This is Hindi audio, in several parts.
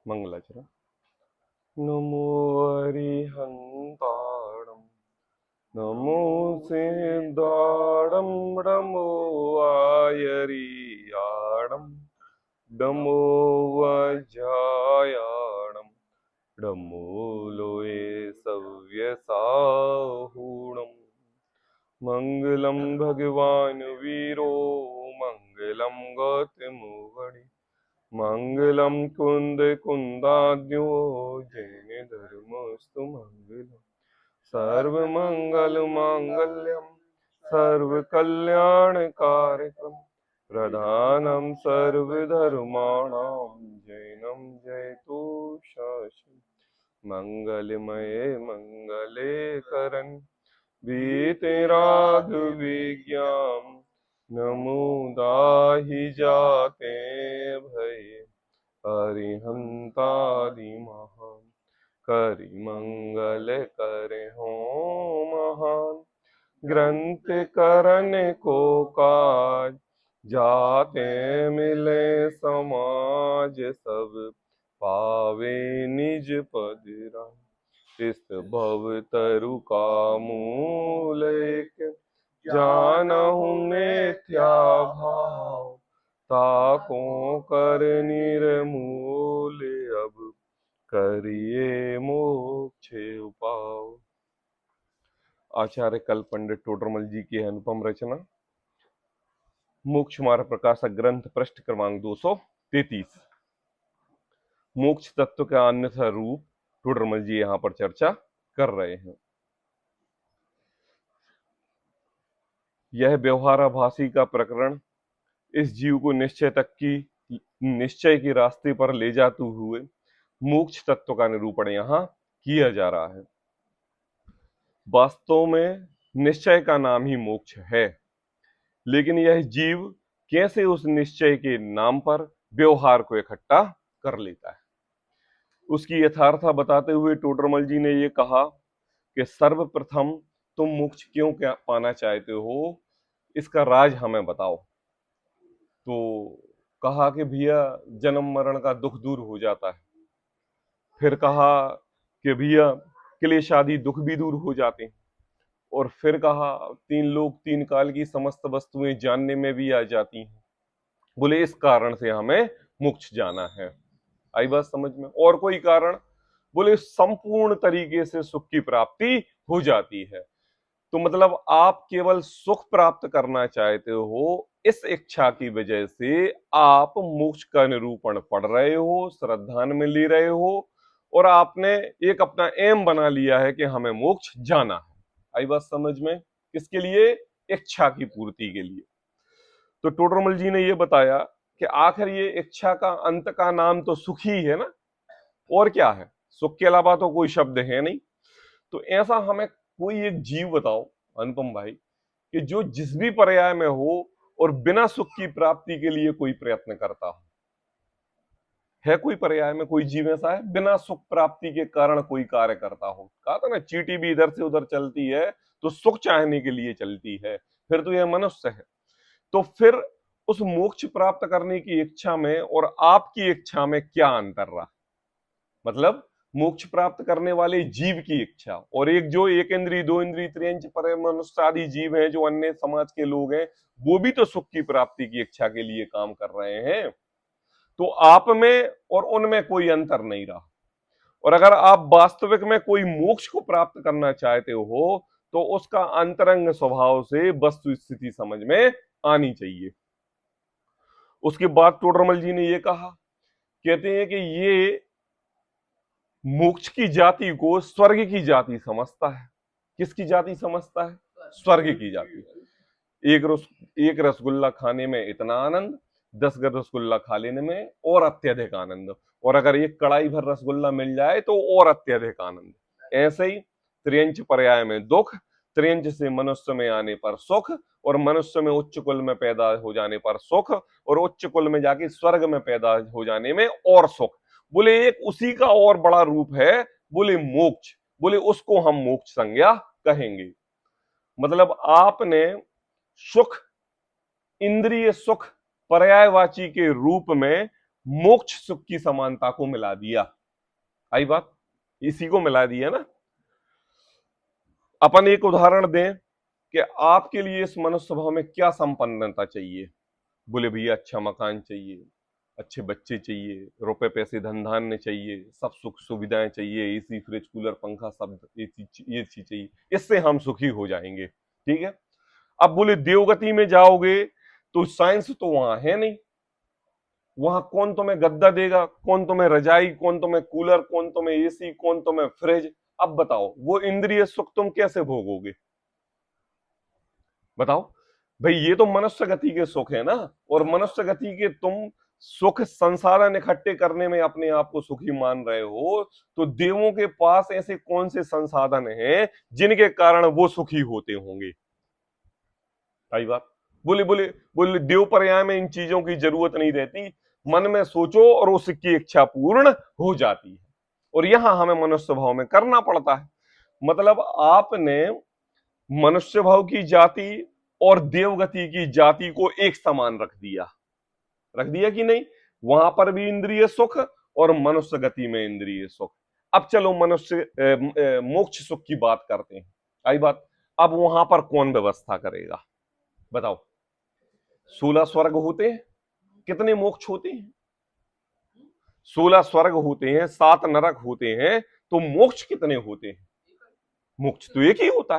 मंगलाचरण। नमो अरिहंताणं नमो सिद्धाणं नमो आयरियाणं नमो वज्रायाणं नमो लोये सव्यसाहूणम्। मंगलम भगवान वीरो मंगलम गौतमोहनि मंगलम कुंद कुंदाज्ञो जैन धर्मस्तु मंगलम। सर्व मंगल मांगल्यम सर्व कल्याण कारकम प्रधानम सर्वधर्माणां जैनम जयतु शासनम्। मंगलमये मंगले करन वीतराग विज्ञान नमो दाहि जाते भय अरिहंतादि महान करि मंगल करे हो महान। ग्रंथ करन को काज जाते मिले समाज सब पावे निज पद राम। इस भव तरु का मूल एक जानहु मिथ्या भाव ताको कर निर्मूल अब करिए मोक्ष उपाव। आचार्य कल पंडित टोडरमल जी की अनुपम रचना मोक्ष मार्ग प्रकाशक ग्रंथ पृष्ठ क्रमांक 233। मोक्ष तत्व का अन्यथा रूप टोडरमल जी यहाँ पर चर्चा कर रहे हैं। यह व्यवहाराभासी का प्रकरण इस जीव को निश्चय की रास्ते पर ले जाते हुए मोक्ष तत्व का निरूपण यहाँ किया जा रहा है। वास्तव में निश्चय का नाम ही मोक्ष है, लेकिन यह जीव कैसे उस निश्चय के नाम पर व्यवहार को इकट्ठा कर लेता है, उसकी यथार्था बताते हुए टोडरमल जी ने ये कहा कि सर्वप्रथम तुम मोक्ष क्यों क्या पाना चाहते हो, इसका राज हमें बताओ। तो कहा कि भैया जन्म मरण का दुख दूर हो जाता है। फिर कहा कि भैया क्लेश आदि दुख भी दूर हो जाते हैं। और फिर कहा तीन लोक तीन काल की समस्त वस्तुएं जानने में भी आ जाती हैं। बोले इस कारण से हमें मोक्ष जाना है। आई बात समझ में? और कोई कारण? बोले संपूर्ण तरीके से सुख की प्राप्ति हो जाती है। तो मतलब आप केवल सुख प्राप्त करना चाहते हो, इस इच्छा की वजह से आप मोक्ष का निरूपण पढ़ रहे हो, श्रद्धा में ले रहे हो, और आपने एक अपना एम बना लिया है कि हमें मोक्ष जाना है। आई बात समझ में? किसके लिए? इच्छा की पूर्ति के लिए। तो टोडरमल जी ने यह बताया कि आखिर ये इच्छा का अंत का नाम तो सुख ही है ना, और क्या है? सुख के अलावा तो कोई शब्द है नहीं। तो ऐसा हमें कोई एक जीव बताओ अनुपम भाई कि जो जिस भी पर्याय में हो और बिना सुख की प्राप्ति के लिए कोई प्रयत्न करता हो। है कोई पर्याय में कोई जीव ऐसा है बिना सुख प्राप्ति के कारण कोई कार्य करता हो? कहा था ना, चींटी भी इधर से उधर चलती है तो सुख चाहने के लिए चलती है, फिर तो यह मनुष्य है। तो फिर उस मोक्ष प्राप्त करने की इच्छा में और आपकी इच्छा में क्या अंतर रहा? मतलब मोक्ष प्राप्त करने वाले जीव की इच्छा और एक जो एक इंद्रिय दो इंद्रिय त्रियंच पर मनुष्य आदि जीव हैं, जो अन्य समाज के लोग हैं, वो भी तो सुख की प्राप्ति की इच्छा के लिए काम कर रहे हैं। तो आप में और उनमें कोई अंतर नहीं रहा। और अगर आप वास्तविक में कोई मोक्ष को प्राप्त करना चाहते हो तो उसका अंतरंग स्वभाव से वस्तु स्थिति समझ में आनी चाहिए। उसके बाद टोडरमल जी ने यह कहा, कहते हैं कि ये मोक्ष की जाति को स्वर्ग की जाति समझता है। किसकी जाति समझता है? स्वर्ग की जाति। एक रसगुल्ला खाने में इतना आनंद, 10 रसगुल्ला खा लेने में और अत्यधिक आनंद, और अगर एक कड़ाई भर रसगुल्ला मिल जाए तो और अत्यधिक आनंद। ऐसे ही त्रियंच पर्याय में दुख, त्रियंच से मनुष्य में आने पर सुख, और मनुष्य में उच्च कुल में पैदा हो जाने पर सुख, और उच्च कुल में जाके स्वर्ग में पैदा हो जाने में और सुख। बोले एक उसी का और बड़ा रूप है, बोले मोक्ष। बोले उसको हम मोक्ष संज्ञा कहेंगे। मतलब आपने सुख, इंद्रिय सुख पर्यायवाची के रूप में मोक्ष सुख की समानता को मिला दिया। आई बात, इसी को मिला दिया ना। अपन एक उदाहरण दें कि आपके लिए इस मनुष्य स्वभाव में क्या संपन्नता चाहिए। बोले भैया अच्छा मकान चाहिए, अच्छे बच्चे चाहिए, रुपए पैसे धन धान्य चाहिए, सब सुख सुविधाएं चाहिए, एसी फ्रिज कूलर पंखा सब ये चीज चाहिए, इससे हम सुखी हो जाएंगे। ठीक है। अब बोले देवगति में जाओगे तो साइंस तो वहां है नहीं। वहां कौन तुम्हें गद्दा देगा, कौन तुम्हें रजाई, कौन तुम्हें कूलर, कौन तुम्हें एसी, कौन तुम्हें फ्रिज। अब बताओ वो इंद्रिय सुख तुम कैसे भोगोगे? बताओ भाई, ये तो मनुष्य गति के सुख है ना। और मनुष्य गति के तुम सुख संसाधन इकट्ठे करने में अपने आप को सुखी मान रहे हो, तो देवों के पास ऐसे कौन से संसाधन हैं जिनके कारण वो सुखी होते होंगे? आई बात। बोले बोले बोले देव पर्याय में इन चीजों की जरूरत नहीं रहती, मन में सोचो और उसकी इच्छा पूर्ण हो जाती है। और यहां हमें मनुष्य भाव में करना पड़ता है। मतलब आपने मनुष्य भाव की जाति और देवगति की जाति को एक समान रख दिया कि नहीं? वहां पर भी इंद्रिय सुख और मनुष्य गति में इंद्रिय सुख। अब चलो मनुष्य मोक्ष सुख की बात करते हैं। आई बात। अब वहां पर कौन व्यवस्था करेगा? बताओ। 16 स्वर्ग होते हैं, कितने मोक्ष होते हैं? 16 स्वर्ग होते हैं, 7 नरक होते हैं, तो मोक्ष कितने होते हैं? मोक्ष तो एक ही होता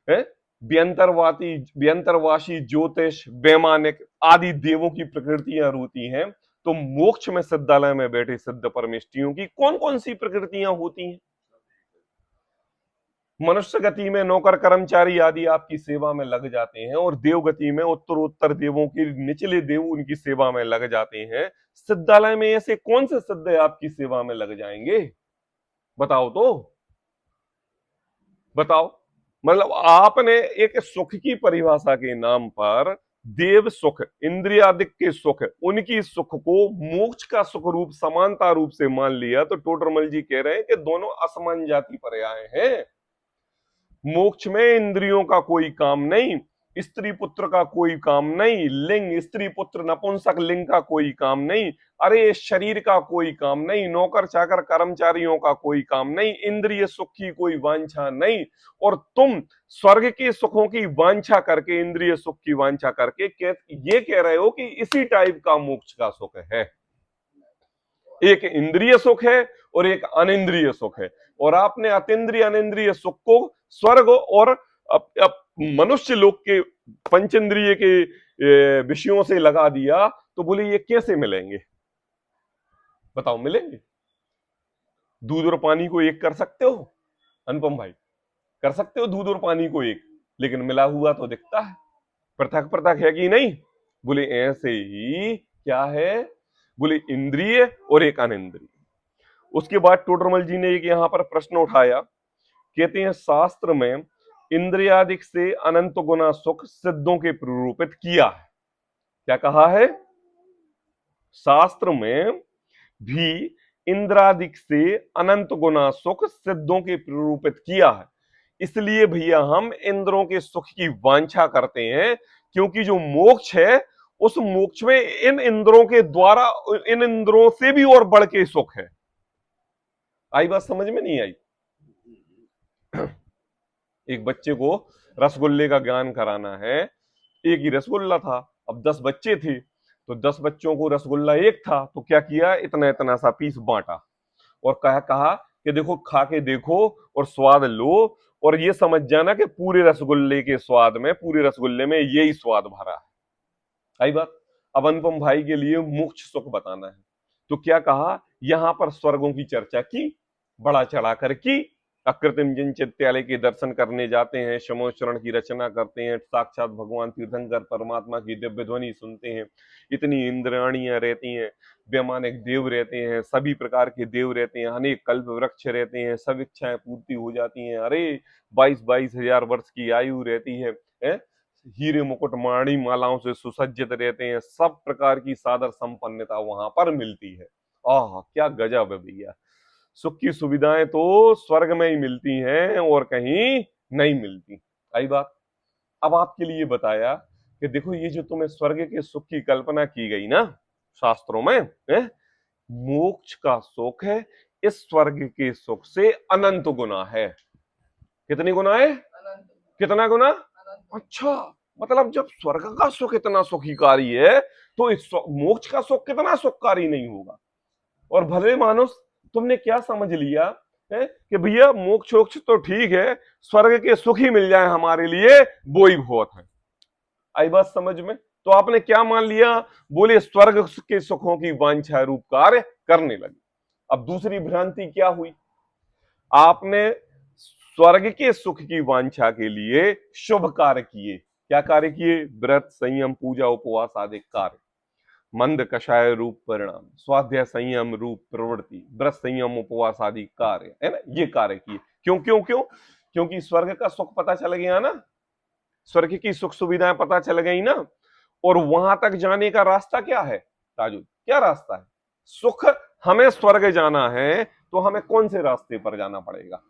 है? व्यंतरवासी व्यंतरवासी ज्योतिष वैमानिक आदि देवों की प्रकृतियां होती हैं, तो मोक्ष में सिद्धालय में बैठे सिद्ध परमेष्टियों की कौन कौन सी प्रकृतियां होती हैं? मनुष्य गति में नौकर कर्मचारी आदि आपकी सेवा में लग जाते हैं, और देव गति में उत्तरोत्तर देवों की निचले देव उनकी सेवा में लग जाते हैं। सिद्धालय में ऐसे कौन से सिद्ध आपकी सेवा में लग जाएंगे? बताओ तो, बताओ। मतलब आपने एक सुख की परिभाषा के नाम पर देव सुख, इंद्रियादिक के सुख, उनकी सुख को मोक्ष का सुख रूप समानता रूप से मान लिया। तो टोडरमल जी कह रहे हैं कि दोनों असमान जाति पर्याय हैं। मोक्ष में इंद्रियों का कोई काम नहीं, स्त्री पुत्र का कोई काम नहीं, लिंग स्त्री पुत्र नपुंसक लिंग का कोई काम नहीं, अरे शरीर का कोई काम नहीं, नौकर चाकर कर्मचारियों का कोई काम नहीं, इंद्रिय सुख की कोई वांछा नहीं। और तुम स्वर्ग के सुखों की वांछा करके, इंद्रिय सुख की वांछा करके ये कह रहे हो कि इसी टाइप का मोक्ष का सुख है। एक इंद्रिय सुख है और एक अनिंद्रिय सुख है, और आपने अतीन्द्रिय अनिंद्रिय सुख को स्वर्ग और मनुष्य लोक के पंचेंद्रिय के विषयों से लगा दिया। तो बोले ये कैसे मिलेंगे? बताओ, मिलेंगे? दूध और पानी को एक कर सकते हो अनुपम भाई? कर सकते हो दूध और पानी को एक, लेकिन मिला हुआ तो दिखता है। पृथक पृथक है कि नहीं? बोले ऐसे ही क्या है? बोले इंद्रिय और एक अनिंद्रिय। उसके बाद टोडरमल जी ने एक यहां पर प्रश्न उठाया, कहते हैं शास्त्र में इंद्रियादिक से अनंत गुना सुख सिद्धों के प्ररूपित किया है। क्या कहा है? शास्त्र में भी इंद्रादिक से अनंत गुना सुख सिद्धों के प्ररूपित किया है। इसलिए भैया हम इंद्रों के सुख की वांछा करते हैं, क्योंकि जो मोक्ष है उस मोक्ष में इन इंद्रों के द्वारा, इन इंद्रों से भी और बढ़ के सुख है। आई बात समझ में नहीं आई? एक बच्चे को रसगुल्ले का ज्ञान कराना है, एक ही रसगुल्ला था, अब 10 बच्चे थे, तो 10 बच्चों को रसगुल्ला एक था, तो क्या किया, इतना इतना सा पीस बांटा और कहा कि देखो खा के देखो और स्वाद लो, और ये समझ जाना कि पूरे रसगुल्ले के स्वाद में, पूरे रसगुल्ले में यही स्वाद भरा है। आई बात। अब अनुपम भाई के लिए मोक्ष सुख बताना है, तो क्या कहा, यहां पर स्वर्गों की चर्चा की, बड़ा चढ़ाकर की। अकृत्रिम जिन चित्यालय के दर्शन करने जाते हैं, शमोचरण की रचना करते हैं, साक्षात भगवान तीर्थंकर परमात्मा की दिव्य ध्वनि सुनते हैं, इतनी इंद्राणियां रहती हैं, वैमानिक देव रहते हैं, सभी प्रकार के देव रहते हैं, अनेक कल्प वृक्ष रहते हैं, सब इच्छाएं पूर्ति हो जाती हैं। अरे 22-22 हजार वर्ष की आयु रहती है? हीरे मुकुट माणी मालाओं से सुसज्जित रहते हैं, सब प्रकार की सादर संपन्नता वहां पर मिलती है। आह क्या गजब है भैया। सुख की सुविधाएं तो स्वर्ग में ही मिलती हैं और कहीं नहीं मिलती। आई बात। अब आपके लिए बताया कि देखो ये जो तुम्हें स्वर्ग के सुख की कल्पना की गई ना, शास्त्रों में मोक्ष का सुख है इस स्वर्ग के सुख से अनंत गुना है। कितनी गुना है? कितना गुना? अच्छा, मतलब जब स्वर्ग का सुख इतना सुखीकारी है तो इस मोक्ष का सुख कितना सुखकारी नहीं होगा। और भले मानुस तुमने क्या समझ लिया है कि भैया मोक्ष वोक्ष तो ठीक है, स्वर्ग के सुख ही मिल जाए हमारे लिए वो ही बहुत है। आई बात समझ में? तो आपने क्या मान लिया? बोले स्वर्ग के सुखों की वांछा रूप कार्य करने लगे। अब दूसरी भ्रांति क्या हुई? आपने स्वर्ग के सुख की वांछा के लिए शुभ कार्य किए। क्या कार्य किए? व्रत, संयम, पूजा, उपवास आदि कार्य, मंद कषाय रूप परिणाम, स्वाध्याय संयम रूप प्रवृत्ति, व्रत संयम उपवास आदि कार्य है ना, ये कार्य किए। क्यों क्यों क्यों? क्योंकि स्वर्ग का सुख पता चल गया ना, स्वर्ग की सुख सुविधाएं पता चल गई ना। और वहां तक जाने का रास्ता क्या है ताजु? क्या रास्ता है? सुख, हमें स्वर्ग जाना है तो हमें कौन से रास्ते पर जाना पड़ेगा?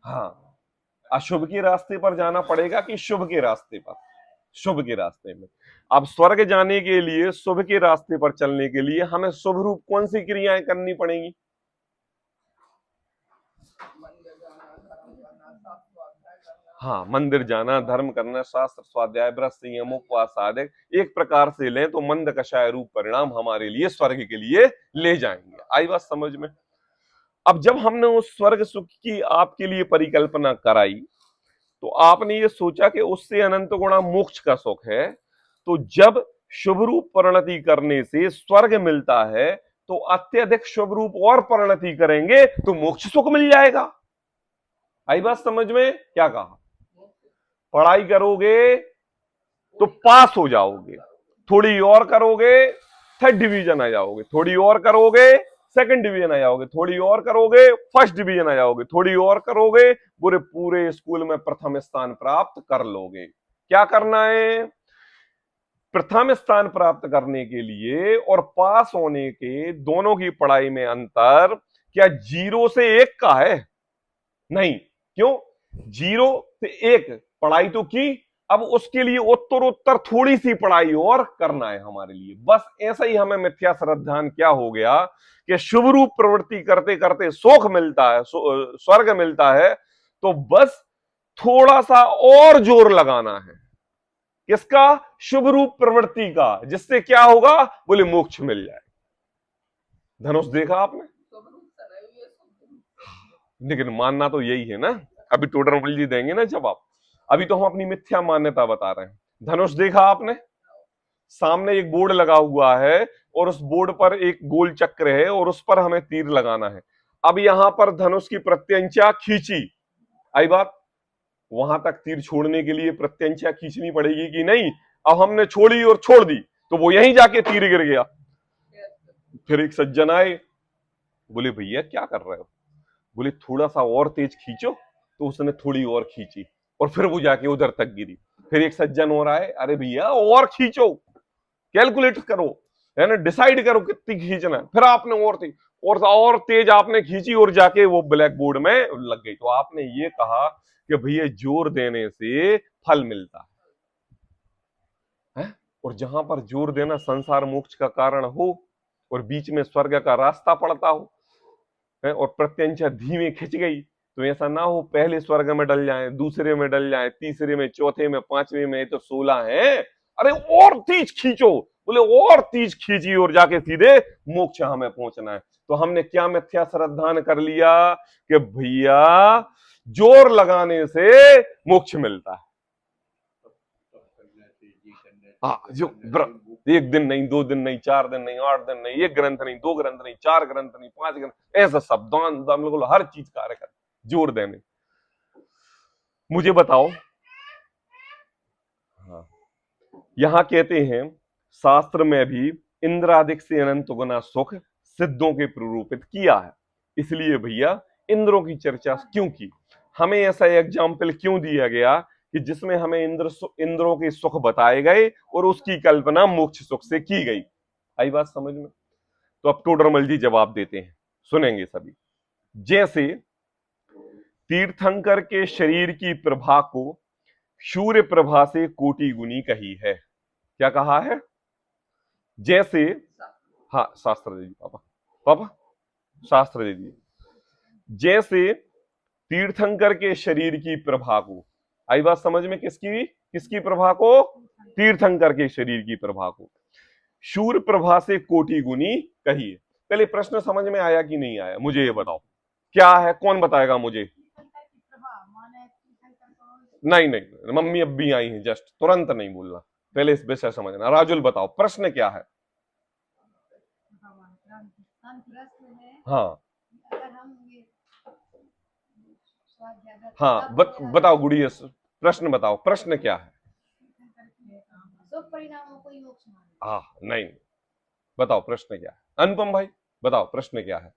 हाँ, अशुभ के रास्ते पर जाना पड़ेगा कि शुभ के रास्ते पर? शुभ के रास्ते में। अब स्वर्ग जाने के लिए, शुभ के रास्ते पर चलने के लिए हमें शुभ रूप कौन सी क्रियाएं करनी पड़ेंगी? हाँ, मंदिर जाना, धर्म करना, शास्त्र स्वाध्याय, व्रत संयम उपवास आदि एक प्रकार से लें तो मंद कषाय रूप परिणाम हमारे लिए स्वर्ग के लिए ले जाएंगे। आई बात समझ में? अब जब हमने उस स्वर्ग सुख की आपके लिए परिकल्पना कराई तो आपने ये सोचा कि उससे अनंत गुणा मोक्ष का सुख है, तो जब शुभ रूप परिणति करने से स्वर्ग मिलता है तो अत्यधिक शुभ रूप और परिणति करेंगे तो मोक्ष सुख मिल जाएगा। आई बात समझ में? क्या कहा? पढ़ाई करोगे तो पास हो जाओगे, थोड़ी और करोगे थर्ड डिवीजन आ जाओगे, थोड़ी और करोगे सेकंड डिवीजन आ जाओगे, थोड़ी और करोगे फर्स्ट डिवीजन आ जाओगे, थोड़ी और करोगे पूरे पूरे स्कूल में प्रथम स्थान प्राप्त कर लोगे। क्या करना है? प्रथम स्थान प्राप्त करने के लिए और पास होने के दोनों की पढ़ाई में अंतर क्या 0 से 1 का है? नहीं। क्यों? 0 से 1 पढ़ाई तो की, अब उसके लिए उत्तरोत्तर थोड़ी सी पढ़ाई और करना है हमारे लिए। बस ऐसा ही हमें मिथ्या श्रद्धान क्या हो गया कि शुभ रूप प्रवृत्ति करते करते सुख मिलता है, स्वर्ग मिलता है, तो बस थोड़ा सा और जोर लगाना है। किसका? शुभ रूप प्रवृत्ति का, जिससे क्या होगा? बोले मोक्ष मिल जाए। धनुष देखा आपने? लेकिन मानना तो यही है ना। अभी टोडरमल जी देंगे ना जवाब। अभी तो हम अपनी मिथ्या मान्यता बता रहे हैं। धनुष देखा आपने? सामने एक बोर्ड लगा हुआ है और उस बोर्ड पर एक गोल चक्र है और उस पर हमें तीर लगाना है। अब यहां पर धनुष की प्रत्यंचा खींची, आई बात? वहां तक तीर छोड़ने के लिए प्रत्यंचा खींचनी पड़ेगी कि नहीं? अब हमने छोड़ी और छोड़ दी तो वो यहीं जाके तीर गिर गया। फिर एक सज्जन आए, बोले भैया क्या कर रहे हो? बोले थोड़ा सा और तेज खींचो। तो उसने थोड़ी और खींची और फिर वो जाके उधर तक गिरी। फिर एक सज्जन और आए, अरे भैया और खींचो, कैलकुलेट करो, है ना, डिसाइड करो कितनी खींचना है। फिर आपने और तेज आपने खींची और जाके वो ब्लैक बोर्ड में लग गई। तो आपने ये कहा कि भैया जोर देने से फल मिलता है? और जहां पर जोर देना संसार मोक्ष का कारण हो और बीच में स्वर्ग का रास्ता पड़ता हो और प्रत्यंचा धीमे खिंच गई, तो ऐसा ना हो पहले स्वर्ग में डल जाए, दूसरे में डल जाए, तीसरे में, चौथे में, पांचवें में, तो 16 है। अरे और तेज खींचो, बोले और तेज खींची और जाके सीधे मोक्ष हमें पहुंचना है। तो हमने क्या मिथ्या श्रद्धान कर लिया कि भैया जोर लगाने से मोक्ष मिलता है। हाँ, जो एक दिन नहीं, 2 दिन नहीं, 4 दिन नहीं, 8 दिन नहीं, 1 ग्रंथ नहीं, 2 ग्रंथ नहीं, 4 ग्रंथ नहीं, 5 ग्रंथ, ऐसा शब्दान बिल्कुल हर चीज कार्य कर जोर देने। मुझे बताओ, हाँ, यहां कहते हैं शास्त्र में भी इंद्रादिक से अनंत गुना सुख सिद्धों के प्ररूपित किया है। इसलिए भैया इंद्रों की चर्चा क्यों की, हमें ऐसा एग्जाम्पल क्यों दिया गया कि जिसमें हमें इंद्रों के सुख बताए गए और उसकी कल्पना मोक्ष सुख से की गई। आई बात समझ में? तो अब टोडरमल जी जवाब देते हैं, सुनेंगे सभी। जैसे तीर्थंकर के शरीर की प्रभा को सूर्य प्रभा से कोटि गुनी कही है। क्या कहा है? जैसे, हाँ शास्त्र दे दीजिए पापा, पापा शास्त्र दे दीजिए। जैसे तीर्थंकर के शरीर की प्रभा को, आई बात समझ में, किसकी किसकी प्रभा को? तीर्थंकर के शरीर की प्रभा को शूर प्रभा से कोटि गुनी कहिए। पहले प्रश्न समझ में आया कि नहीं आया, मुझे ये बताओ क्या है, कौन बताएगा मुझे? नहीं नहीं, मम्मी अब भी आई हैं जस्ट, तुरंत नहीं बोलना, पहले इस विषय समझना। राजुल बताओ प्रश्न क्या है? हाँ हाँ बताओ गुड़िया, प्रश्न बताओ, प्रश्न क्या है? हाँ नहीं, बताओ प्रश्न क्या है? अनुपम भाई बताओ प्रश्न क्या है?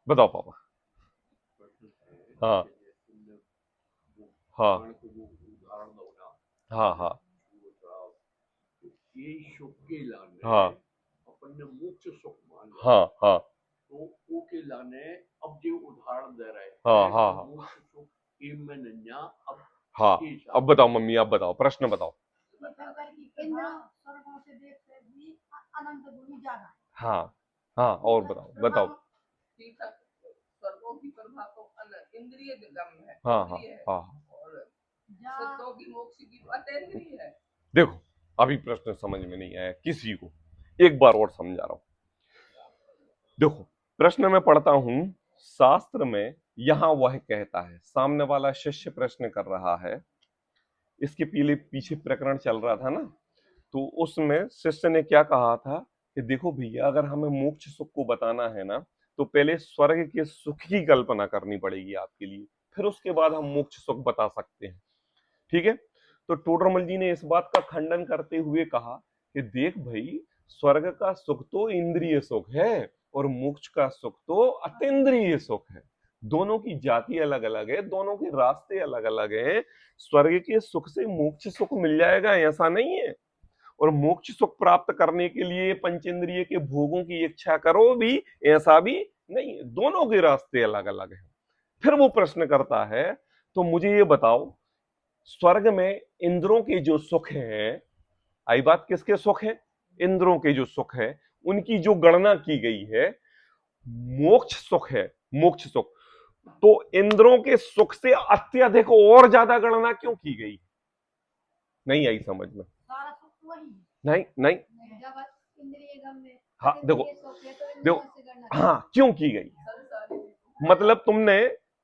बताओ पापा। हाँ हाँ हाँ हाँ ये सुख के लाने हाँ अपन ने मोक्ष सुख मान लिया, हाँ हाँ तो वो के लाने अब जो उदाहरण दे रहे हैं, हाँ हाँ हाँ मोक्ष सुख इम में नन्या अब हाँ, अब बताओ मम्मी, आप बताओ प्रश्न बताओ। हाँ हाँ और बताओ बताओ। स्वर्गों की प्रभा तो इंद्रिय गम है, हाँ हाँ इंद्रिय है, हाँ और सिद्धों की मोक्ष की अतेंद्रिय है। देखो अभी प्रश्न समझ में नहीं आया किसी को, एक बार और समझा रहा हूं। देखो प्रश्न में पढ़ता हूं, शास्त्र में यहां वह कहता है, सामने वाला शिष्य प्रश्न कर रहा है, इसके पीछे प्रकरण चल रहा था ना, तो उसमें शिष्य ने क्या कहा था कि देखो भैया, अगर हमें मोक्ष सुख को बताना है ना, तो पहले स्वर्ग के सुख की कल्पना करनी पड़ेगी आपके लिए, फिर उसके बाद हम मोक्ष सुख बता सकते हैं। ठीक है, तो टोडरमल जी ने इस बात का खंडन करते हुए कहा कि देख भाई, स्वर्ग का सुख तो इंद्रिय सुख है और मोक्ष का सुख तो अतीन्द्रिय सुख है। दोनों की जाति अलग अलग है, दोनों के रास्ते अलग अलग हैं। स्वर्ग के सुख से मोक्ष सुख मिल जाएगा ऐसा नहीं है, और मोक्ष सुख प्राप्त करने के लिए पंचेंद्रिय के भोगों की इच्छा करो भी ऐसा भी नहीं, दोनों के रास्ते अलग अलग हैं। फिर वो प्रश्न करता है, तो मुझे ये बताओ, स्वर्ग में इंद्रों के जो सुख हैं, आई बात किसके सुख है? इंद्रों के जो सुख है, उनकी जो गणना की गई है, मोक्ष सुख है, मोक्ष सुख, तो इंद्रों के सुख से अत्यधिक और ज्यादा गणना क्यों की गई? नहीं आई समझ में? नहीं नहीं, हाँ देखो देखो, हाँ क्यों की गई? मतलब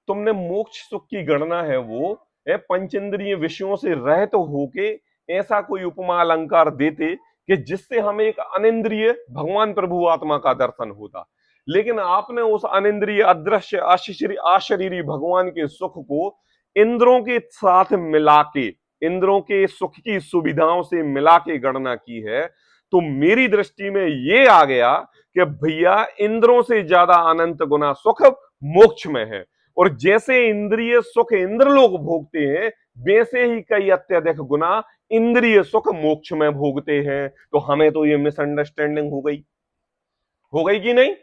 तुमने मोक्ष सुख की गणना है वो पंचेंद्रिय विषयों से रहित होके ऐसा कोई उपमा अलंकार देते कि जिससे हमें एक अनिंद्रिय भगवान प्रभु आत्मा का दर्शन होता, लेकिन आपने उस अनिंद्रिय अदृश्य अशरीरी भगवान के सुख को इंद्रों के साथ मिला के, इंद्रों के सुख की सुविधाओं से मिला के गणना की है। तो मेरी दृष्टि में ये आ गया कि भैया, इंद्रों से ज्यादा अनंत गुना सुख मोक्ष में है, और जैसे इंद्रिय सुख इंद्रलोक भोगते हैं, वैसे ही कई अत्यधिक गुना इंद्रिय सुख मोक्ष में भोगते हैं। तो हमें तो ये मिसअंडरस्टैंडिंग हो गई कि नहीं?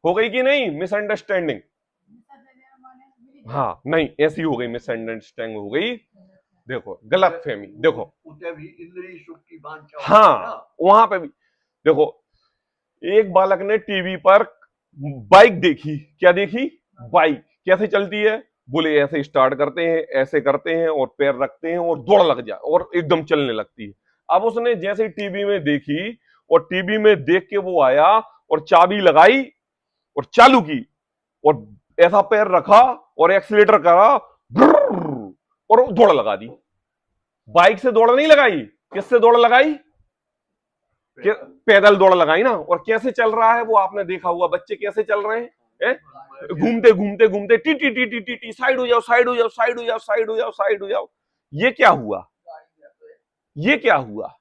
हो गई कि नहीं मिसअंडरस्टैंडिंग? हाँ नहीं, ऐसी हो गई, मिसअंडरस्टैंडिंग हो गई। देखो गलत फहमी, देखो उसे भी इंद्रिय सुख की वांछा हाँ वहां पे भी देखो, एक बालक ने टीवी पर बाइक देखी, क्या देखी? बाइक कैसे चलती है? बोले ऐसे स्टार्ट करते हैं, ऐसे करते हैं और पैर रखते हैं और दौड़ लग जाए और एकदम चलने लगती है। अब उसने जैसे टीवी में देखी और टीवी में देख के वो आया और चाबी लगाई और चालू की और ऐसा पैर रखा और एक्सीलेटर करा और दौड़ लगा दी। बाइक से दौड़ नहीं लगाई, किससे दौड़ लगाई? पैदल दौड़ लगाई ना। और कैसे चल रहा है वो आपने देखा हुआ, बच्चे कैसे चल रहे हैं, घूमते घूमते घूमते T T T T T T, side हो जाओ साइड हो जाओ साइड हो जाओ साइड हो जाओ साइड हो जाओ। ये क्या हुआ? ये क्या हुआ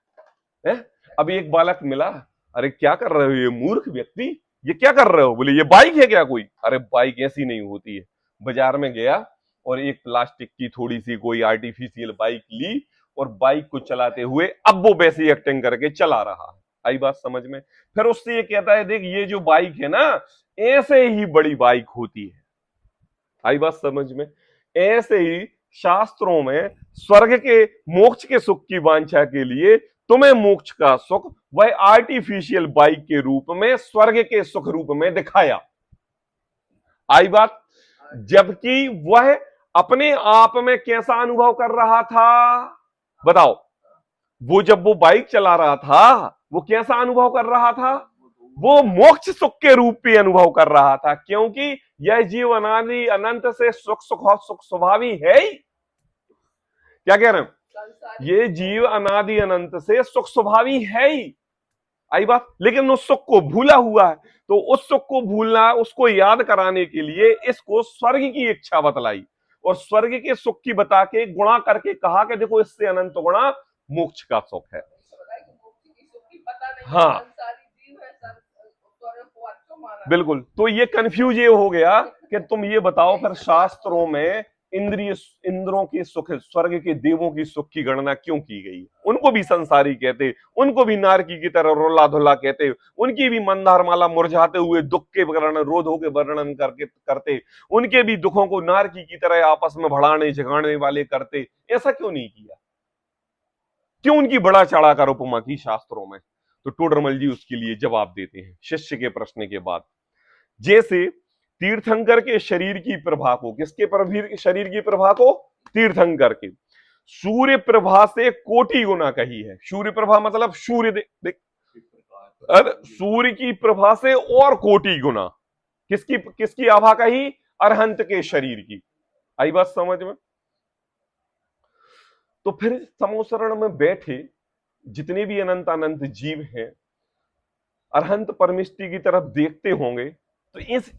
है? अब एक बालक मिला, अरे क्या कर रहे हो ये मूर्ख व्यक्ति, ये क्या कर रहे हो? बोले ये बाइक है क्या कोई? अरे बाइक ऐसी नहीं होती है। बाजार में गया और एक प्लास्टिक की थोड़ी सी कोई आर्टिफिशियल बाइक ली और बाइक को चलाते हुए अब वो वैसी एक्टिंग करके चला रहा है। आई बात समझ में? फिर उससे ये कहता है देख ये जो बाइक है ना, ऐसे ही बड़ी बाइक होती है। आई बात समझ में? ऐसे ही शास्त्रों में स्वर्ग के मोक्ष के सुख की वांछा के लिए तुम्हें मोक्ष का सुख वह आर्टिफिशियल बाइक के रूप में स्वर्ग के सुख रूप में दिखाया। आई बात? जबकि वह अपने आप में कैसा अनुभव कर रहा था? बताओ, वो जब वो बाइक चला रहा था वो कैसा अनुभव कर रहा था? वो मोक्ष सुख के रूप में अनुभव कर रहा था, क्योंकि यह जीव अनादि अनंत से सुख स्वभावी है ही। क्या कह रहे हैं? ये जीव अनादि अनंत से सुख स्वभावी है ही। आई बात? लेकिन उस सुख को भूला हुआ है, तो उस सुख को भूलना, उसको याद कराने के लिए इसको स्वर्ग की इच्छा बतलाई और स्वर्ग के सुख की बता के गुणा करके कहा कि देखो इससे अनंत गुणा मोक्ष का सुख है। हाँ, बिल्कुल। तो ये कंफ्यूज ये हो गया कि तुम ये बताओ फिर शास्त्रों में इंद्रों की सुख, स्वर्ग के देवों की सुख की गणना क्यों की गई? उनको भी संसारी कहते, उनको भी नारकी की तरह रोला धुला कहते, उनकी भी मंदार माला मुरझाते हुए दुख के वर्णन, रोधों के वर्णन करते, उनके भी दुखों को नारकी की तरह आपस में भड़ाने झगाड़ने वाले करते। ऐसा क्यों नहीं किया? क्यों उनकी बड़ा चढ़ाकर उपमा की शास्त्रों में? तो टोडरमल जी उसके लिए जवाब देते हैं शिष्य के प्रश्न के बाद। जैसे तीर्थंकर के शरीर की प्रभा को, किसके शरीर की प्रभा को? तीर्थंकर के सूर्य प्रभा से कोटि गुना कही है। सूर्य प्रभा मतलब सूर्य देख, सूर्य की प्रभा से और कोटि गुना किसकी आभा कही? अरहंत के शरीर की। आई बात समझ में? तो फिर समोसरण में बैठे जितने भी अनंत अनंत जीव हैं अरहंत परमिष्टि की तरफ देखते होंगे तो इस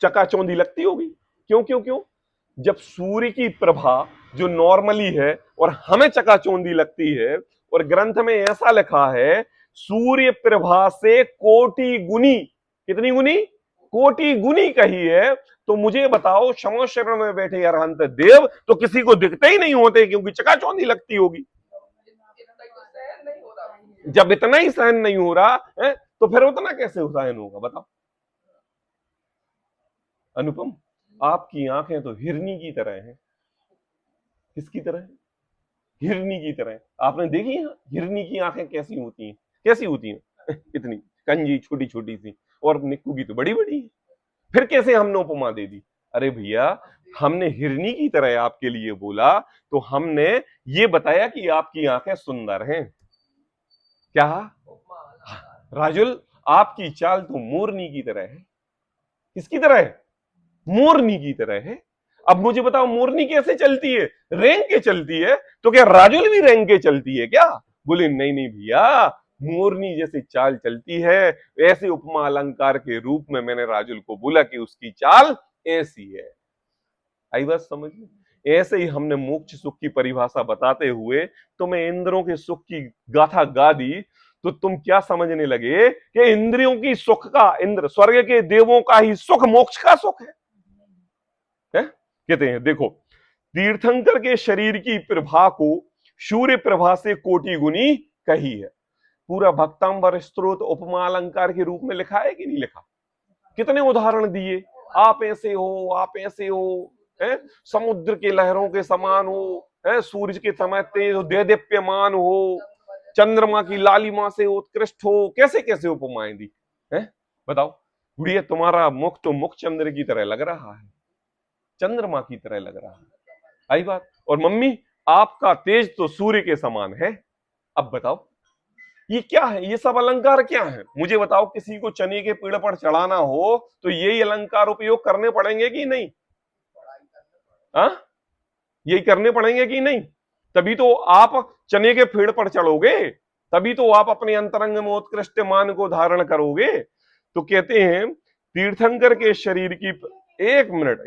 चकाचौंधी लगती होगी। क्यों क्यों क्यों? जब सूर्य की प्रभा जो नॉर्मली है और हमें चकाचौंधी लगती है, और ग्रंथ में ऐसा लिखा है सूर्य प्रभा से कोटि गुनी, कितनी गुनी? कोटि गुनी कही है। तो मुझे बताओ समोशरण में बैठे अरहंत देव तो किसी को दिखते ही नहीं होते, क्योंकि चकाचौंधी लगती होगी। जब इतना ही सहन नहीं हो रहा है तो फिर उतना कैसे सहन होगा? बताओ। अनुपम, आपकी आंखें तो हिरनी की तरह हैं। किसकी तरह? हिरनी की तरह। आपने देखी है हिरनी की आंखें कैसी होती हैं? कैसी होती हैं? इतनी कंजी छोटी छोटी सी, और निक्कू की तो बड़ी बड़ी है। फिर कैसे हमने उपमा दे दी? अरे भैया, हमने हिरनी की तरह आपके लिए बोला तो हमने ये बताया कि आपकी आंखें सुंदर हैं। क्या राजुल, आपकी चाल तो मोरनी की तरह है। किसकी तरह है? मोरनी की तरह है। अब मुझे बताओ मोरनी कैसे चलती है? रेंग के चलती है। तो क्या राजुल भी रेंग के चलती है क्या? बोले नहीं नहीं भैया, मोरनी जैसी चाल चलती है। ऐसे उपमा अलंकार के रूप में मैंने राजुल को बोला कि उसकी चाल ऐसी है। आई बात समझ में? ऐसे ही हमने मोक्ष सुख की परिभाषा बताते हुए तुम्हें इंद्रों के सुख की गाथा गा दी, तो तुम क्या समझने लगे कि इंद्रियों की सुख का, इंद्र स्वर्ग के देवों का ही सुख मोक्ष का सुख है? कहते हैं देखो, तीर्थंकर के शरीर की प्रभा को सूर्य प्रभा से कोटि गुनी कही है। पूरा भक्तांबर स्त्रोत उपमा अलंकार के रूप में लिखा है कि नहीं लिखा? कितने उदाहरण दिए, आप ऐसे हो, आप ऐसे हो, समुद्र के लहरों के समान हो, सूर्य के समय तेज हो, देदीप्यमान हो, चंद्रमा की लालिमा से उत्कृष्ट हो। कैसे कैसे उपमाएं दी है? बताओ गुड़िया, तुम्हारा मुख तो मुख चंद्र की तरह लग रहा है, चंद्रमा की तरह लग रहा है। आई बात? और मम्मी, आपका तेज तो सूर्य के समान है। अब बताओ ये क्या है? ये सब अलंकार क्या है? मुझे बताओ, किसी को चने के पेड़ पर चढ़ाना हो तो यही अलंकार उपयोग करने पड़ेंगे कि नहीं? यही करने पड़ेंगे कि नहीं? तभी तो आप चने के पेड़ पर चढ़ोगे, तभी तो आप अपने अंतरंग में उत्कृष्ट मान को धारण करोगे। तो कहते हैं तीर्थंकर के शरीर की, एक मिनट,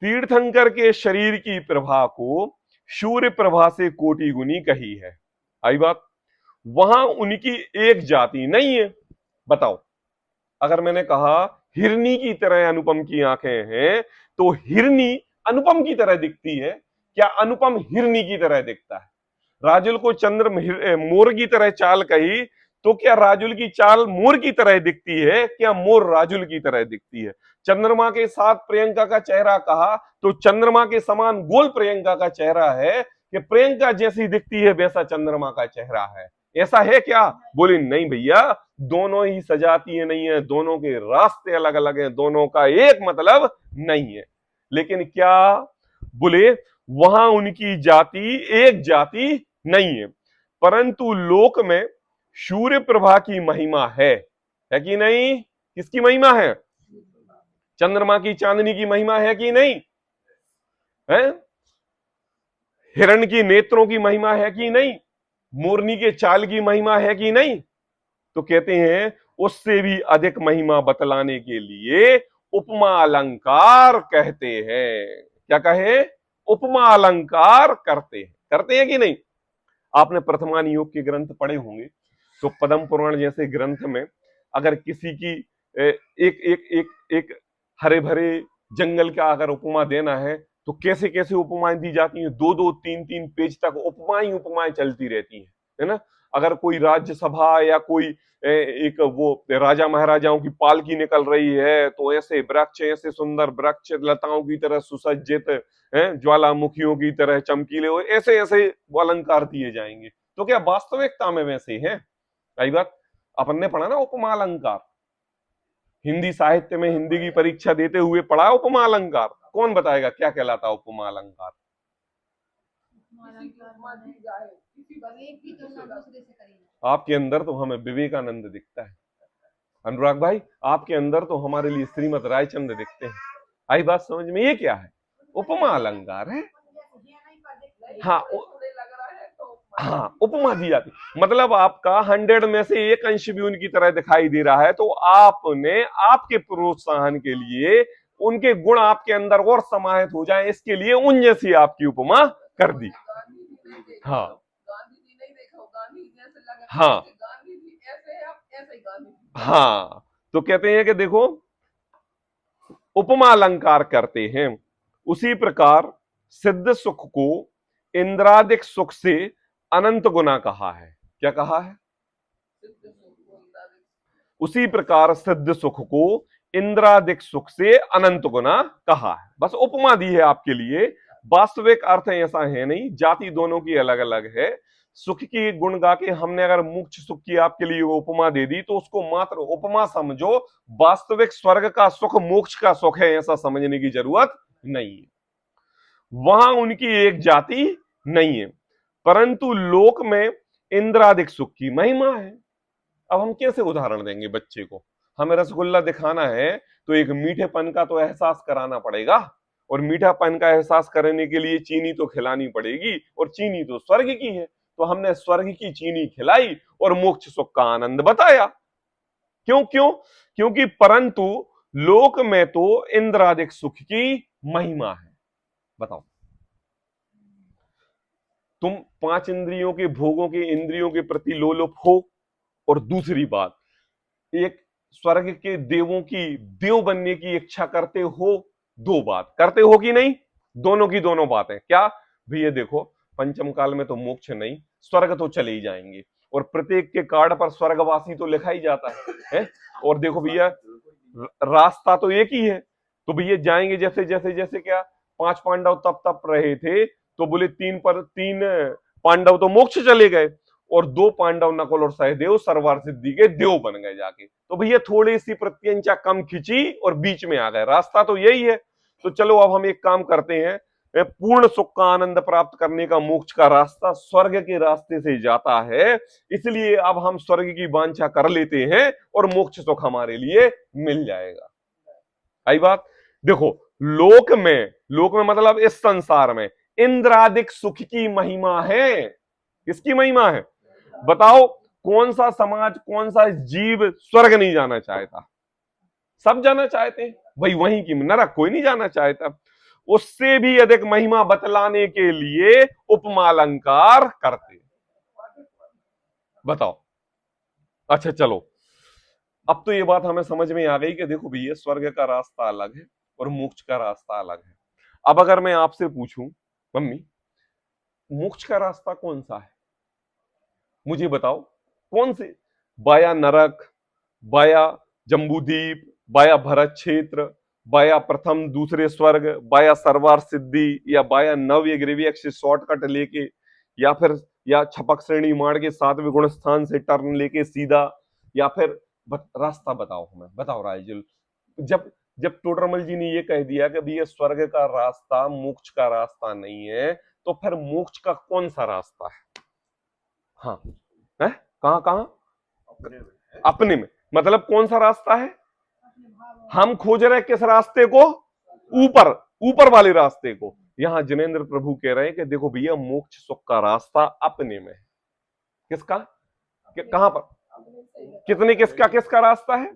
तीर्थंकर के शरीर की प्रभा को सूर्य प्रभा से कोटि गुनी कही है। आई बात? वहां उनकी एक जाति नहीं है। बताओ, अगर मैंने कहा हिरनी की तरह अनुपम की आंखें हैं, तो हिरनी अनुपम की तरह दिखती है क्या? अनुपम हिरनी की तरह दिखता है। राजुल को चंद्र मोर की तरह चाल कही तो क्या राजुल की चाल मोर की तरह दिखती है? क्या मोर राजुल की तरह दिखती है? चंद्रमा के साथ प्रियंका का चेहरा कहा तो चंद्रमा के समान गोल प्रियंका का चेहरा है कि प्रियंका जैसी दिखती है वैसा चंद्रमा का चेहरा है। ऐसा है क्या? बोले नहीं भैया, दोनों ही सजातीय नहीं है, दोनों के रास्ते अलग अलग हैं, दोनों का एक मतलब नहीं है। लेकिन क्या? बोले वहां उनकी जाति एक जाति नहीं है, परंतु लोक में सूर्य प्रभा की महिमा है कि नहीं? किसकी महिमा है? चंद्रमा की चांदनी की महिमा है कि नहीं है? हिरण की नेत्रों की महिमा है कि नहीं? मोरनी के चाल की महिमा है कि नहीं? तो कहते हैं उससे भी अधिक महिमा बतलाने के लिए उपमा अलंकार कहते हैं। क्या कहे? उपमा अलंकार करते हैं कि नहीं? आपने प्रथमान योग के ग्रंथ पढ़े होंगे, तो पद्म पुराण जैसे ग्रंथ में अगर किसी की एक एक एक एक हरे भरे जंगल का अगर उपमा देना है तो कैसे कैसे उपमाएं दी जाती हैं, दो दो तीन तीन पेज तक उपमाएं चलती रहती हैं, है ना। अगर कोई राज्यसभा या कोई एक वो राजा महाराजाओं की पालकी निकल रही है तो ऐसे वृक्ष, ऐसे सुंदर वृक्ष लताओं की तरह सुसज्जित हैं, ज्वालामुखियों की तरह चमकीले, हो ऐसे ऐसे वो अलंकार दिए जाएंगे। तो क्या वास्तविकता में वैसे है? आई बात। अपन ने पढ़ा ना उपमा अलंकार, हिंदी साहित्य में हिंदी की परीक्षा देते हुए पढ़ा उपमा अलंकार। कौन बताएगा क्या कहलाता उपमा अलंकार? आपके अंदर तो हमें विवेकानंद दिखता है अनुराग भाई, आपके अंदर तो हमारे लिए श्रीमद रायचंद्र दिखते हैं। आई बात समझ में? ये क्या है? उपमा अलंकार है। हाँ हाँ, उपमा दी जाती, मतलब आपका 100 में से एक अंश भी उनकी तरह दिखाई दे रहा है तो आपने आपके प्रोत्साहन के लिए उनके गुण आपके अंदर और समाहित हो जाए इसके लिए उन जैसी आपकी उपमा कर दी। हाँ हाँ हाँ, तो कहते हैं कि देखो उपमा अलंकार करते हैं। उसी प्रकार सिद्ध सुख को इंद्रादिक सुख से अनंत गुना कहा है। क्या कहा है? उसी प्रकार सिद्ध सुख को इंद्रादिक सुख से अनंत गुना कहा है। बस उपमा दी है आपके लिए, वास्तविक अर्थ ऐसा है नहीं, जाति दोनों की अलग अलग है। सुख की गुण गा के हमने अगर मोक्ष सुख की आपके लिए वो उपमा दे दी तो उसको मात्र उपमा समझो, वास्तविक स्वर्ग का सुख मोक्ष का सुख है ऐसा समझने की जरूरत नहीं है। वहां उनकी एक जाति नहीं है, परंतु लोक में इंद्रादिक सुख की महिमा है। अब हम कैसे उदाहरण देंगे बच्चे को? हमें रसगुल्ला दिखाना है तो एक मीठेपन का तो एहसास कराना पड़ेगा, और मीठापन का एहसास करने के लिए चीनी तो खिलानी पड़ेगी, और चीनी तो स्वर्ग की है, तो हमने स्वर्ग की चीनी खिलाई और मोक्ष सुख का आनंद बताया। क्यों क्यों? क्योंकि परंतु लोक में तो इंद्रादिक सुख की महिमा है। बताओ, तुम 5 इंद्रियों के भोगों के इंद्रियों के प्रति लोलुप हो, और दूसरी बात एक स्वर्ग के देवों की देव बनने की इच्छा करते हो। दो बात करते हो कि नहीं? दोनों की दोनों बातें। क्या भैया? देखो पंचम काल में तो मोक्ष नहीं, स्वर्ग तो चले ही जाएंगे, और प्रत्येक के कार्ड पर स्वर्गवासी तो लिखा ही जाता है? और देखो भैया रास्ता तो एक ही है, तो भैया जाएंगे जैसे जैसे जैसे क्या 5 पांडव तप तप रहे थे तो बोले 3 पांडव तो मोक्ष चले गए, और 2 पांडव नकुल और सहदेव सरवार सिद्धि के देव बन गए जाके। तो भैया थोड़ी सी प्रत्यंचा कम खिंची और बीच में आ गए, रास्ता तो यही है। तो चलो अब हम एक काम करते हैं, पूर्ण सुख का आनंद प्राप्त करने का मोक्ष का रास्ता स्वर्ग के रास्ते से जाता है, इसलिए अब हम स्वर्ग की वांछा कर लेते हैं और मोक्ष सुख हमारे लिए मिल जाएगा। आई बात। देखो लोक में मतलब इस संसार में इंद्रादिक सुख की महिमा है। किसकी महिमा है? बताओ कौन सा समाज, कौन सा जीव स्वर्ग नहीं जाना चाहता? सब जाना चाहते हैं भाई, वहीं की नरक कोई नहीं जाना चाहता। उससे भी अधिक महिमा बतलाने के लिए उपमा अलंकार करते। बताओ। अच्छा चलो, अब तो ये बात हमें समझ में आ गई कि देखो भैया स्वर्ग का रास्ता अलग है और मोक्ष का रास्ता अलग है। अब अगर मैं आपसे पूछूं मम्मी मोक्ष का रास्ता कौन सा है, मुझे बताओ कौन से बाया नरक, बाया जम्बूद्वीप, बाया भरत क्षेत्र, बाया प्रथम दूसरे स्वर्ग, बाया सरवार सिद्धि, या बाया नव्य ग्रीवियक से शॉर्टकट लेके, या फिर या छपक श्रेणी मार के 7वें गुण स्थान से टर्न लेके सीधा, या फिर रास्ता बताओ हमें, बताओ रायजुल। जब जब टोडरमल जी ने ये कह दिया कि भैया स्वर्ग का रास्ता मोक्ष का रास्ता नहीं है, तो फिर मोक्ष का कौन सा रास्ता है? हाँ है, कहां कहां? अपने में है। अपने में, मतलब कौन सा रास्ता है? हम खोज रहे किस रास्ते को? ऊपर, ऊपर वाले रास्ते को। यहां जिनेंद्र प्रभु कह रहे हैं कि देखो भैया मोक्ष सुख का रास्ता अपने में है। किसका? कहां पर? कितने किसका किसका रास्ता है?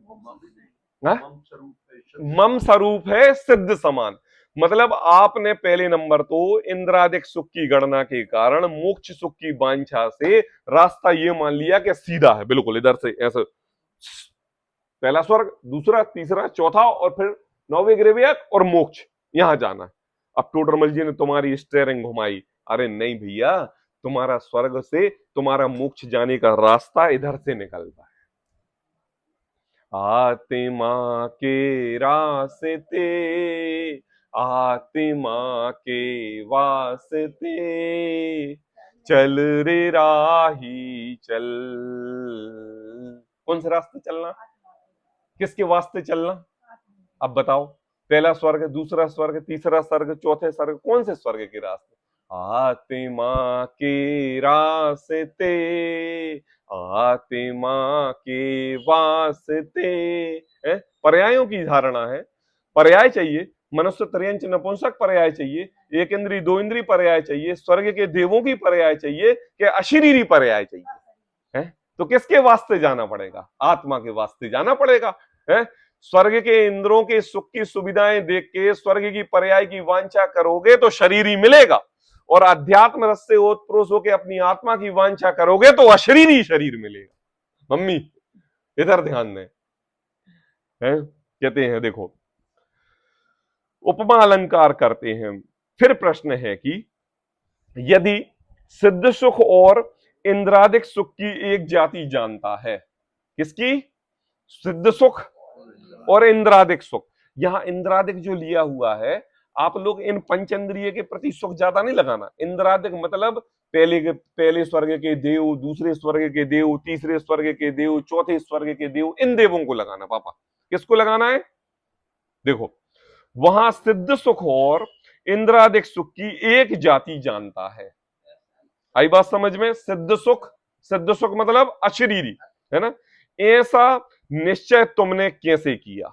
मम स्वरूप है, मम स्वरूप है सिद्ध समान। मतलब आपने पहले नंबर तो इंद्रादिक सुख की गणना के कारण मोक्ष सुख की वांछा से रास्ता ये मान लिया कि सीधा है, बिल्कुल इधर से ऐसे, पहला स्वर्ग, दूसरा, तीसरा, चौथा, और फिर 9वें ग्रेवियक और मोक्ष, यहां जाना है। अब टोडरमल जी ने तुम्हारी स्टेयरिंग घुमाई, अरे नहीं भैया, तुम्हारा स्वर्ग से तुम्हारा मोक्ष जाने का रास्ता इधर से निकलता है। आत्मा के रास्ते, आत्मा के वास्ते, चल रे राही चल। कौन से रास्ते चलना? किसके वास्ते चलना? अब बताओ, पहला स्वर्ग, दूसरा स्वर्ग, तीसरा स्वर्ग, चौथे स्वर्ग, कौन से स्वर्ग के रास्ते? आत्मा के रास्ते, आत्मा के वास्ते। पर्यायों की धारणा है, पर्याय चाहिए, मनुष्य त्रयंच नपुंसक पर्याय चाहिए, एक इंद्री दो इंद्री पर्याय चाहिए, स्वर्ग के देवों की पर्याय चाहिए, कि अशरीरी पर्याय चाहिए है? तो किसके वास्ते जाना पड़ेगा? आत्मा के वास्ते जाना पड़ेगा है? स्वर्ग के इंद्रों के सुख की सुविधाएं देख के स्वर्ग की पर्याय की वांछा करोगे तो शरीर ही मिलेगा, और अध्यात्म रस से ओतप्रोत होकर अपनी आत्मा की वांछा करोगे तो अशरीरी शरीर मिलेगा। मम्मी इधर ध्यान दें, कहते हैं देखो, उपमा अलंकार करते हैं। फिर प्रश्न है कि यदि सिद्ध सुख और इंद्रादिक सुख की एक जाति जानता है, किसकी? सिद्ध सुख और इंद्रादिक सुख। यहां इंद्रादिक जो लिया हुआ है, आप लोग इन पंचेंद्रिय के प्रति सुख ज्यादा नहीं लगाना। इंद्रादिक मतलब पहले स्वर्ग के देव, दूसरे स्वर्ग के देव, तीसरे स्वर्ग के देव, चौथे स्वर्ग के देव, इन देवों को लगाना। पापा किसको लगाना है? देखो, वहां सिद्ध सुख और इंद्रादिक सुख की एक जाति जानता है। आई बात समझ में? सिद्ध सुख, सिद्ध सुख मतलब अशरीरी है ना। ऐसा निश्चय तुमने कैसे किया?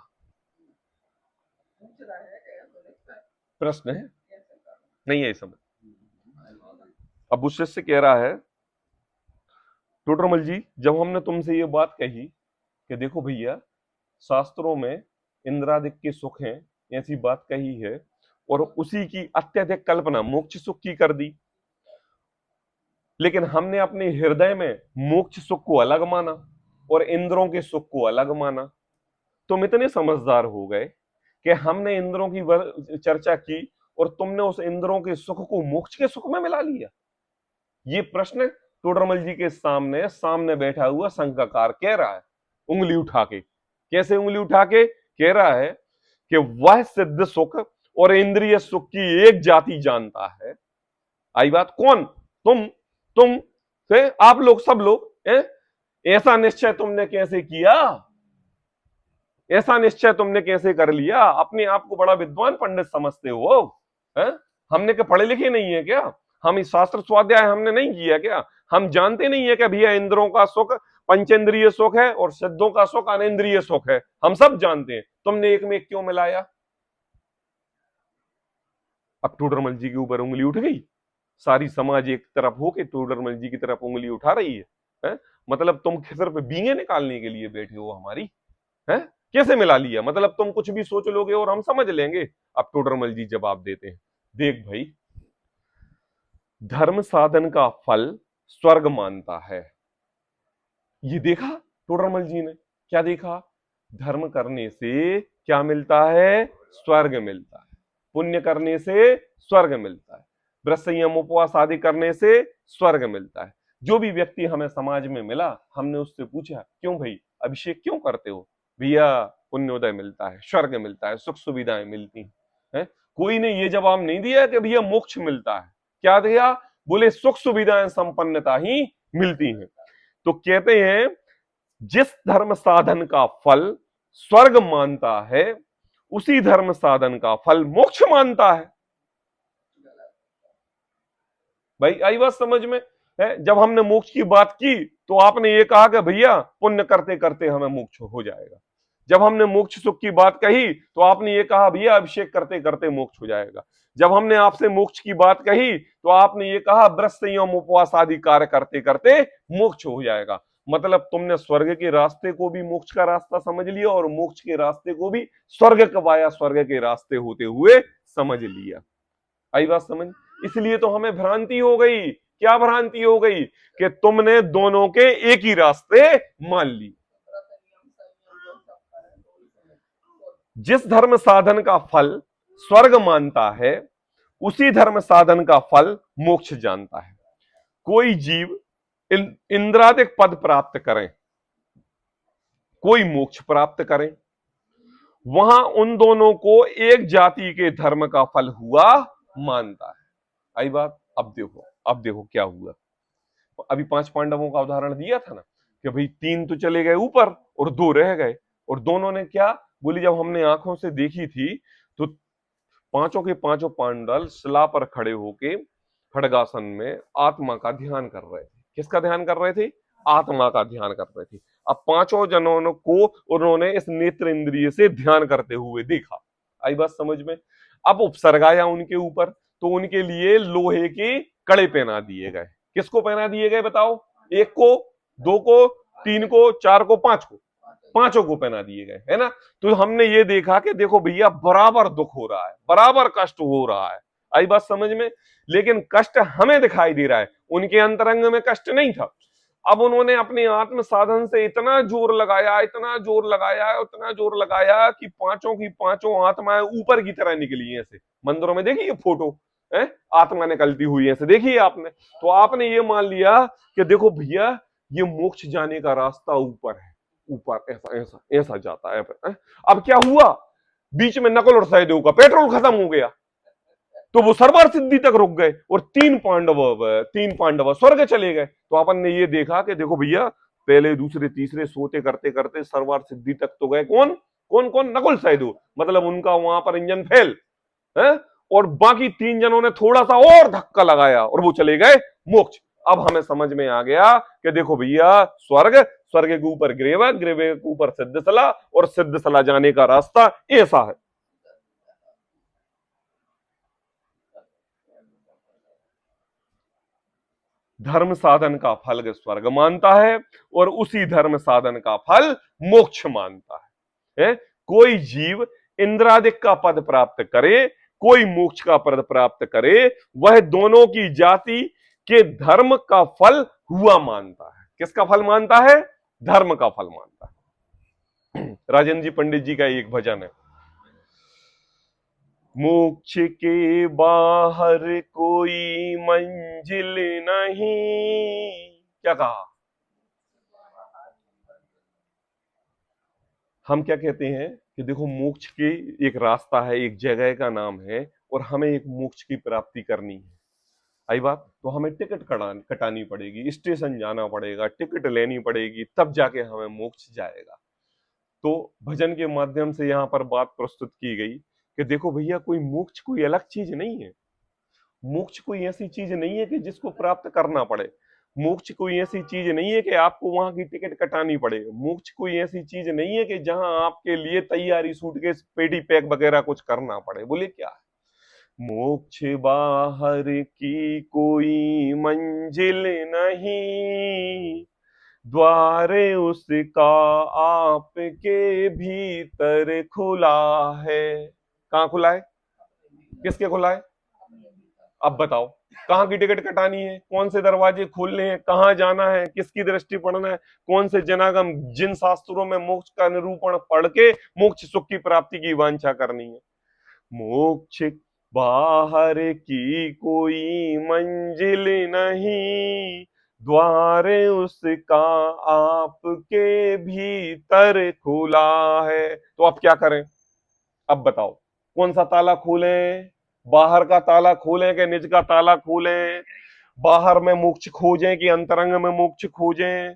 प्रश्न है, नहीं है समझ। अब उस शिष्य कह रहा है, टोडरमल जी जब हमने तुमसे ये बात कही कि देखो भैया शास्त्रों में इंद्रादिक के सुख हैं, ऐसी बात कही है, और उसी की अत्यधिक कल्पना मोक्ष सुख की कर दी, लेकिन हमने अपने हृदय में मोक्ष सुख को अलग माना और इंद्रों के सुख को अलग माना। तुम इतने समझदार हो गए कि हमने इंद्रों की चर्चा की और तुमने उस इंद्रों के सुख को मोक्ष के सुख में मिला लिया। ये प्रश्न टोडरमल जी के सामने सामने बैठा हुआ शंकाकार कह रहा है, उंगली उठा के। कैसे उंगली उठा के कह रहा है? कि वह सिद्ध सुख और इंद्रिय सुख की एक जाति जानता है। आई बात? कौन? तुम से आप लोग, सब लोग। ऐसा निश्चय तुमने कैसे किया? ऐसा निश्चय तुमने कैसे कर लिया? अपने आप को बड़ा विद्वान पंडित समझते हो है? हमने क्या पढ़े लिखे नहीं है क्या? हम इस शास्त्र स्वाध्याय हमने नहीं किया क्या? हम जानते नहीं है कि भैया इंद्रों का सुख पंचेंद्रिय सुख है और सिद्धों का सुख अनिंद्रिय सुख है? हम सब जानते हैं। तुमने एक में एक क्यों मिलाया? अब टोडरमल जी के ऊपर उंगली उठ गई। सारी समाज एक तरफ हो के टोडरमल जी की तरफ उंगली उठा रही है? मतलब तुम खिसर पे बींगे निकालने के लिए बैठे हो हमारी है? कैसे मिला लिया? मतलब तुम कुछ भी सोच लोगे और हम समझ लेंगे। अब टोडरमल जी जवाब देते हैं, देख भाई, धर्म साधन का फल स्वर्ग मानता है। ये देखा टोडरमल जी ने, क्या देखा? धर्म करने से क्या मिलता है? स्वर्ग मिलता है। पुण्य करने से स्वर्ग मिलता है। व्रत संयम उपवास आदि करने से स्वर्ग मिलता है। जो भी व्यक्ति हमें समाज में मिला, हमने उससे पूछा क्यों भाई अभिषेक क्यों करते हो? भैया पुण्योदय मिलता है, स्वर्ग मिलता है, सुख सुविधाएं मिलती हैं। कोई ने ये जवाब नहीं दिया कि भैया मोक्ष मिलता है। क्या दिया? बोले सुख सुविधाएं संपन्नता ही मिलती हैं। तो कहते हैं जिस धर्म साधन का फल स्वर्ग मानता है, उसी धर्म साधन का फल मोक्ष मानता है। भाई आई बात समझ में है? जब हमने मोक्ष की बात की तो आपने ये कहा कि भैया पुण्य करते करते हमें मोक्ष हो जाएगा। जब हमने मोक्ष सुख की बात कही तो आपने ये कहा भैया अभिषेक करते करते मोक्ष हो जाएगा। जब हमने आपसे मोक्ष की बात कही तो आपने ये कहा व्रत संयम उपवास आदि कार्य करते करते मोक्ष हो जाएगा। मतलब तुमने स्वर्ग के रास्ते को भी मोक्ष का रास्ता समझ लिया और मोक्ष के रास्ते को भी स्वर्ग कवाया स्वर्ग के रास्ते होते हुए समझ लिया। आई बात समझ? इसलिए तो हमें भ्रांति हो गई। क्या भ्रांति हो गई? कि तुमने दोनों के एक ही रास्ते मान ली। जिस धर्म साधन का फल स्वर्ग मानता है, उसी धर्म साधन का फल मोक्ष जानता है। कोई जीव इंद्रादिक पद प्राप्त करें, कोई मोक्ष प्राप्त करें, वहां उन दोनों को एक जाति के धर्म का फल हुआ मानता है। आई बात? अब देखो क्या हुआ। अभी 5 पांडवों का उदाहरण दिया था ना कि भाई 3 तो चले गए ऊपर और 2 रह गए, और दोनों ने क्या बोली, जब हमने आंखों से देखी थी तो 5 के 5 पांडव शिला पर खड़े होके खड़गासन में आत्मा का ध्यान कर रहे थे। किसका ध्यान कर रहे थे? आत्मा का ध्यान कर रहे थे। अब 5 जनों को उन्होंने इस नेत्र इंद्रिय से ध्यान करते हुए देखा। आई बात समझ में? अब उपसर्ग आया उनके ऊपर, तो उनके लिए लोहे के कड़े पहना दिए गए। किसको पहना दिए गए बताओ? 1 को, 2 को, 3 को, 4 को, 5 को, 5 को पहना दिए गए, है ना। तो हमने ये देखा कि देखो भैया बराबर दुख हो रहा है, बराबर कष्ट हो रहा है। आई बात समझ में? लेकिन कष्ट हमें दिखाई दे रहा है, उनके अंतरंग में कष्ट नहीं था। अब उन्होंने अपने आत्म साधन से इतना जोर लगाया, इतना जोर लगाया, उतना जोर लगाया कि 5 की 5 आत्माएं ऊपर की तरह निकली। ऐसे मंदिरों में देखिए फोटो है, आत्मा निकलती हुई ऐसे देखिए आपने। तो आपने ये मान लिया कि देखो भैया ये मोक्ष जाने का रास्ता ऊपर है, ऊपर ऐसा ऐसा ऐसा जाता है। अब क्या हुआ? बीच में नकुल और सहदेव का पेट्रोल खत्म हो गया, तो वो सर्वार्थ सिद्धि तक रुक गए और 3 पांडव स्वर्ग चले गए। तो अपन ने ये देखा कि देखो भैया पहले दूसरे तीसरे सोते करते करते सर्वार्थ सिद्धि तक तो गए कौन कौन कौन? नकुल सहदेव। मतलब उनका वहां पर इंजन फेल है, और बाकी 3 जनों ने थोड़ा सा और धक्का लगाया और वो चले गए मोक्ष। अब हमें समझ में आ गया कि देखो भैया स्वर्ग के ऊपर ग्रेवक, ग्रेवक के ऊपर सिद्धसला, और सिद्धसला जाने का रास्ता ऐसा है। धर्म साधन का फल स्वर्ग मानता है और उसी धर्म साधन का फल मोक्ष मानता है। कोई जीव इंद्रादिक का पद प्राप्त करे, कोई मोक्ष का पद प्राप्त करे, वह दोनों की जाति के धर्म का फल हुआ मानता है। किसका फल मानता है? धर्म का फल मानता है। राजेंद्र जी पंडित जी का एक भजन है, मोक्ष के बाहर कोई मंजिल नहीं। क्या कहा? हम क्या कहते हैं कि देखो मोक्ष के एक रास्ता है, एक जगह का नाम है, और हमें एक मोक्ष की प्राप्ति करनी है। आई बात? तो हमें टिकट कटानी पड़ेगी, स्टेशन जाना पड़ेगा, टिकट लेनी पड़ेगी, तब जाके हमें मोक्ष जाएगा। तो भजन के माध्यम से यहाँ पर बात प्रस्तुत की गई कि देखो भैया कोई मोक्ष कोई अलग चीज नहीं है। मोक्ष कोई ऐसी चीज नहीं है कि जिसको प्राप्त करना पड़े। मोक्ष कोई ऐसी चीज नहीं है कि आपको वहां की टिकट कटानी पड़े। मोक्ष कोई ऐसी चीज नहीं है कि जहां आपके लिए तैयारी सूटकेस पेटी पैक वगैरह कुछ करना पड़े। बोले क्या है? मोक्ष बाहर की कोई मंजिल नहीं, द्वारे उसका आपके भीतर खुला है। कहां खुला है? किसके खुला है? अब बताओ कहां की टिकट कटानी है, कौन से दरवाजे खोलने हैं, कहां जाना है, किसकी दृष्टि पढ़ना है, कौन से जनागम, जिन शास्त्रों में मोक्ष का निरूपण पढ़ के मोक्ष सुख की प्राप्ति की वांछा करनी है। मोक्ष बाहर की कोई मंजिल नहीं, द्वारे उसका आपके भीतर खुला है। तो अब क्या करें? अब बताओ कौन सा ताला खोलें? बाहर का ताला खोलें कि निज का ताला खोलें? बाहर में मोक्ष खोजें कि अंतरंग में मोक्ष खोजें?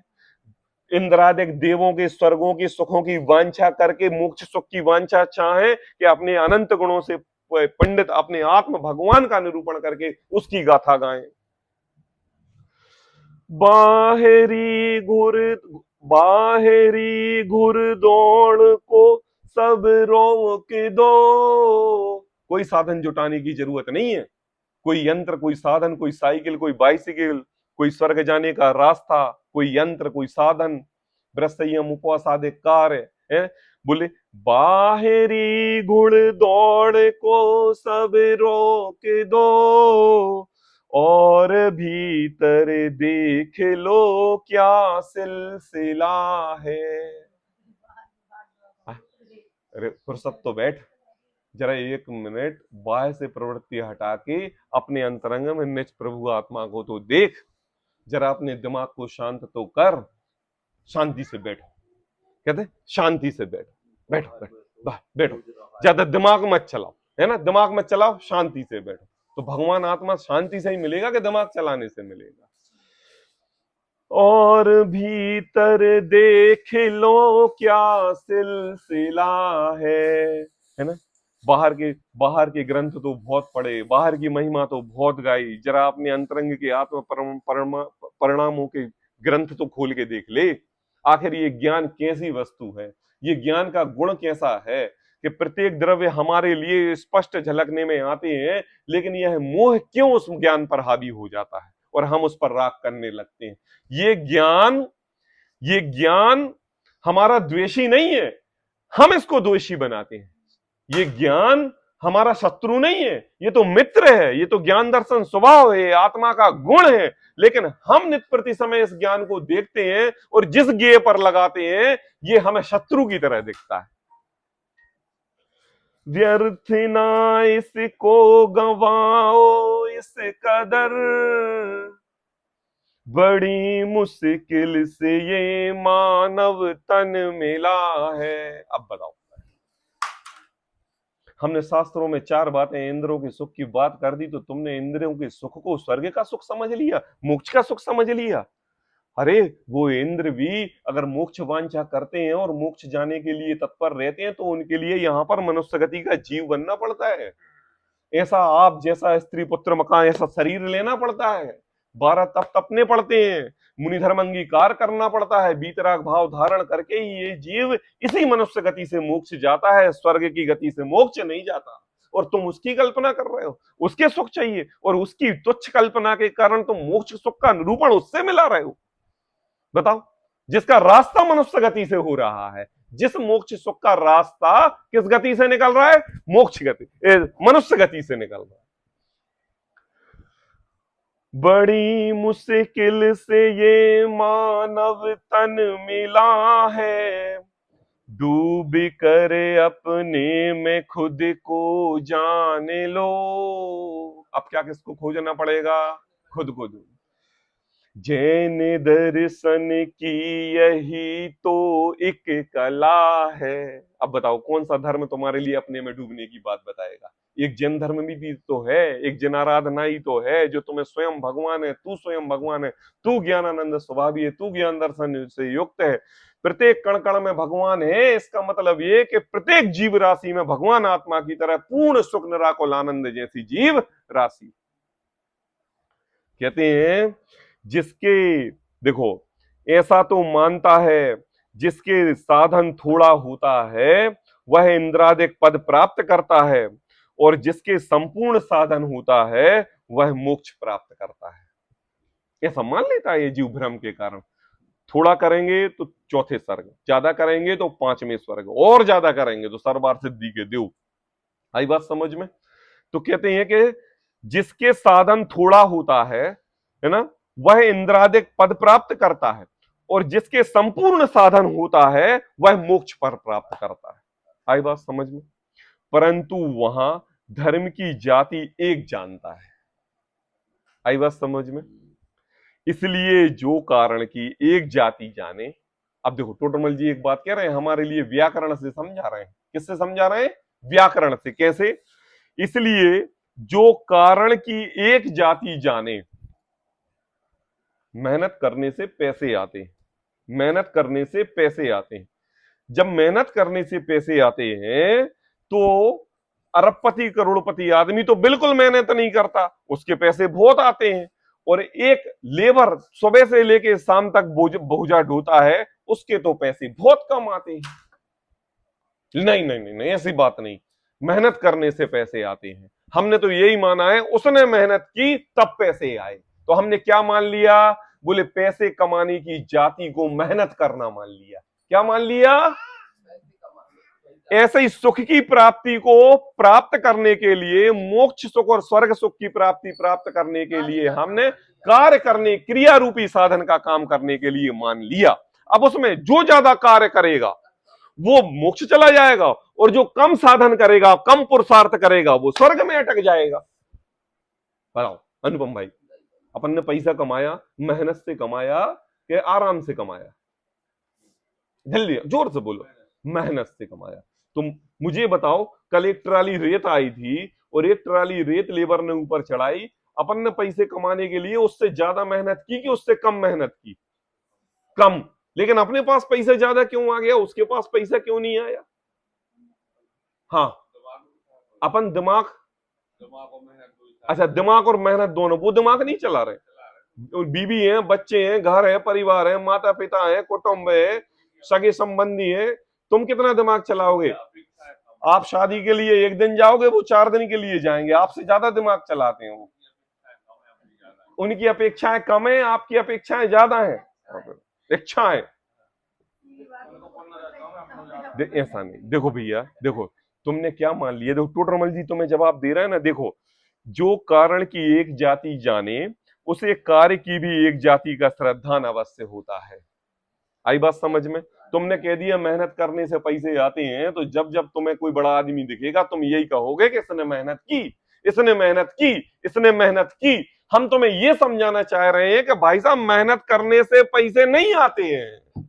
इंद्रादिक देवों के स्वर्गों की सुखों की वांछा करके मोक्ष सुख की वांछा चाहें कि अपने अनंत गुणों से पंडित अपने आत्म भगवान का निरूपण करके उसकी गाथा गाएं? बाहरी घुर बाहरी घुर दौड़ को सब रोक दो। कोई साधन जुटाने की जरूरत नहीं है। कोई यंत्र, कोई साधन, कोई साइकिल, कोई बाइसिकल, कोई स्वर्ग जाने का रास्ता, कोई यंत्र, कोई साधन, व्रत संयम उपवास आदि कार्य है। बोले बाहरी घुड़ दौड़ को सब रोक दो और भीतर देख लो क्या सिलसिला है। अरे फुर्सत तो बैठ, जरा 1 मिनट बाह्य से प्रवृत्ति हटा के अपने अंतरंग में निज प्रभु आत्मा को तो देख, जरा अपने दिमाग को शांत तो कर। शांति से बैठो, कहते शांति से बैठो, बैठो बैठो बैठो, ज्यादा दिमाग मत चलाओ, है ना, दिमाग मत चलाओ, शांति से बैठो। तो भगवान आत्मा शांति से ही मिलेगा कि दिमाग चलाने से मिलेगा? और भीतर देख लो क्या सिलसिला है ना। बाहर के ग्रंथ तो बहुत पढ़े, बाहर की महिमा तो बहुत गाई, जरा अपने अंतरंग के आत्म परिणामों के ग्रंथ तो खोल के देख ले। आखिर ये ज्ञान कैसी वस्तु है, ये ज्ञान का गुण कैसा है कि प्रत्येक द्रव्य हमारे लिए स्पष्ट झलकने में आते हैं, लेकिन यह मोह क्यों उस ज्ञान पर हावी हो जाता है और हम उस पर राग करने लगते हैं। ये ज्ञान हमारा द्वेषी नहीं है, हम इसको द्वेषी बनाते हैं। ये ज्ञान हमारा शत्रु नहीं है, ये तो मित्र है, ये तो ज्ञान दर्शन स्वभाव है, आत्मा का गुण है। लेकिन हम नित्य प्रति समय इस ज्ञान को देखते हैं और जिस ज्ञेय पर लगाते हैं ये हमें शत्रु की तरह दिखता है। व्यर्थ ना इसको गवाओ इस कदर, बड़ी मुश्किल से ये मानव तन मिला है। अब बताओ, हमने शास्त्रों में 4 बातें इंद्रियों के सुख की बात कर दी, तो तुमने इंद्रियों के सुख को स्वर्ग का सुख समझ लिया, मोक्ष का सुख समझ लिया। अरे वो इंद्र भी अगर मोक्ष वांछा करते हैं और मोक्ष जाने के लिए तत्पर रहते हैं तो उनके लिए यहाँ पर मनुष्य गति का जीव बनना पड़ता है। ऐसा आप जैसा स्त्री पुत्र मकान ऐसा शरीर लेना पड़ता है, 12 तप तपने पड़ते हैं, मुनि धर्म अंगीकार करना पड़ता है, बीतराग भाव धारण करके ही ये जीव इसी मनुष्य गति से मोक्ष जाता है, स्वर्ग की गति से मोक्ष नहीं जाता। और तुम उसकी कल्पना कर रहे हो, उसके सुख चाहिए और उसकी तुच्छ कल्पना के कारण तुम मोक्ष सुख का निरूपण उससे मिला रहे हो। बताओ, जिसका रास्ता मनुष्य गति से हो रहा है, जिस मोक्ष सुख का रास्ता किस गति से निकल रहा है? मोक्ष गति, मनुष्य गति से निकल रहा है। बड़ी मुश्किल से ये मानव तन मिला है, डूब कर अपने में खुद को जाने लो। अब क्या किसको खोजना पड़ेगा? खुद को। जैन दर्शन की यही तो एक कला है। अब बताओ कौन सा धर्म तुम्हारे लिए अपने में डूबने की बात बताएगा? एक जैन धर्म भी तो है, एक जैन आराधना ही तो है जो तुम्हें स्वयं भगवान है, तू स्वयं भगवान है, तू ज्ञानानंद स्वभावी है, तू ज्ञान दर्शन से युक्त है, प्रत्येक कण कण में भगवान है। इसका मतलब ये कि प्रत्येक जीव राशि में भगवान आत्मा की तरह पूर्ण सुख निराकुल आनंद जैसी जीव राशि। कहते हैं जिसके, देखो ऐसा तो मानता है जिसके साधन थोड़ा होता है वह इंद्रादिक पद प्राप्त करता है और जिसके संपूर्ण साधन होता है वह मोक्ष प्राप्त करता है। ऐसा मान लेता है ये जीव भ्रम के कारण। थोड़ा करेंगे तो 4थे स्वर्ग, ज्यादा करेंगे तो 5वें स्वर्ग, और ज्यादा करेंगे तो सर्वार सिद्धि के देव। आई बात समझ में? तो कहते हैं कि जिसके साधन थोड़ा होता है ना, वह इंद्रादिक पद प्राप्त करता है और जिसके संपूर्ण साधन होता है वह मोक्ष पर प्राप्त करता है। आई बात समझ में? परंतु वहां धर्म की जाति एक जानता है। आई बात समझ में? इसलिए जो कारण की एक जाति जाने। अब देखो टोटरमल जी एक बात कह रहे हैं, हमारे लिए व्याकरण से समझा रहे हैं। किससे समझा रहे हैं? व्याकरण से। कैसे? इसलिए जो कारण की एक जाति जाने, मेहनत करने से पैसे आते हैं, मेहनत करने से पैसे आते हैं। जब मेहनत करने से पैसे आते हैं तो अरबपति करोड़पति आदमी तो बिल्कुल मेहनत नहीं करता, उसके पैसे बहुत आते हैं। और एक लेबर सुबह से लेके शाम तक बोझा ढोता है, उसके तो पैसे बहुत कम आते हैं। नहीं नहीं नहीं नहीं, ऐसी बात नहीं, मेहनत करने से पैसे आते हैं। हमने तो यही माना है, उसने मेहनत की तब पैसे आए। तो हमने क्या मान लिया? बोले पैसे कमाने की जाति को मेहनत करना मान लिया। क्या मान लिया? ऐसे ही सुख की प्राप्ति को प्राप्त करने के लिए, मोक्ष सुख और स्वर्ग सुख की प्राप्ति प्राप्त करने के लिए हमने कार्य करने, क्रिया रूपी साधन का काम करने के लिए मान लिया। अब उसमें जो ज्यादा कार्य करेगा वो मोक्ष चला जाएगा, और जो कम साधन करेगा, कम पुरुषार्थ करेगा, वो स्वर्ग में अटक जाएगा। बताओ अनुपम भाई, अपन ने पैसा कमाया मेहनत से कमाया कि आराम से कमाया? जल्दी जोर से बोलो। मेहनत से कमाया। तुम मुझे बताओ, कल एक ट्राली रेत आई थी और एक ट्राली रेत लेबर ने ऊपर चढ़ाई, अपन ने पैसे कमाने के लिए उससे ज्यादा मेहनत की कि उससे कम मेहनत की? कम। लेकिन अपने पास पैसा ज्यादा क्यों आ गया, उसके पास पैसा क्यों नहीं आया? हाँ, अपन दिमाग, अच्छा दिमाग और मेहनत दोनों, वो दिमाग नहीं चला रहे। बीवी है, बच्चे हैं, घर है, परिवार है, माता पिता है, कुटुंब है, सगे संबंधी है, तुम कितना दिमाग चलाओगे? आप शादी के लिए एक दिन जाओगे, वो 4 दिन के लिए जाएंगे, आपसे ज्यादा दिमाग चलाते हैं वो। उनकी अपेक्षाएं कम है, आपकी अपेक्षाएं ज्यादा है। इच्छाएं ऐसा नहीं। देखो भैया, देखो तुमने क्या मान लिया, देखो टोटरमल जी तुम्हें जवाब दे रहा है ना। देखो, जो कारण की एक जाति जाने, उसे कार्य की भी एक जाति का श्रद्धान अवश्य होता है। आई बात समझ में? तुमने कह दिया मेहनत करने से पैसे आते हैं, तो जब जब तुम्हें कोई बड़ा आदमी दिखेगा तुम यही कहोगे कि इसने मेहनत की, इसने मेहनत की, इसने मेहनत की। हम तुम्हें यह समझाना चाह रहे हैं कि भाई साहब, मेहनत करने से पैसे नहीं आते हैं।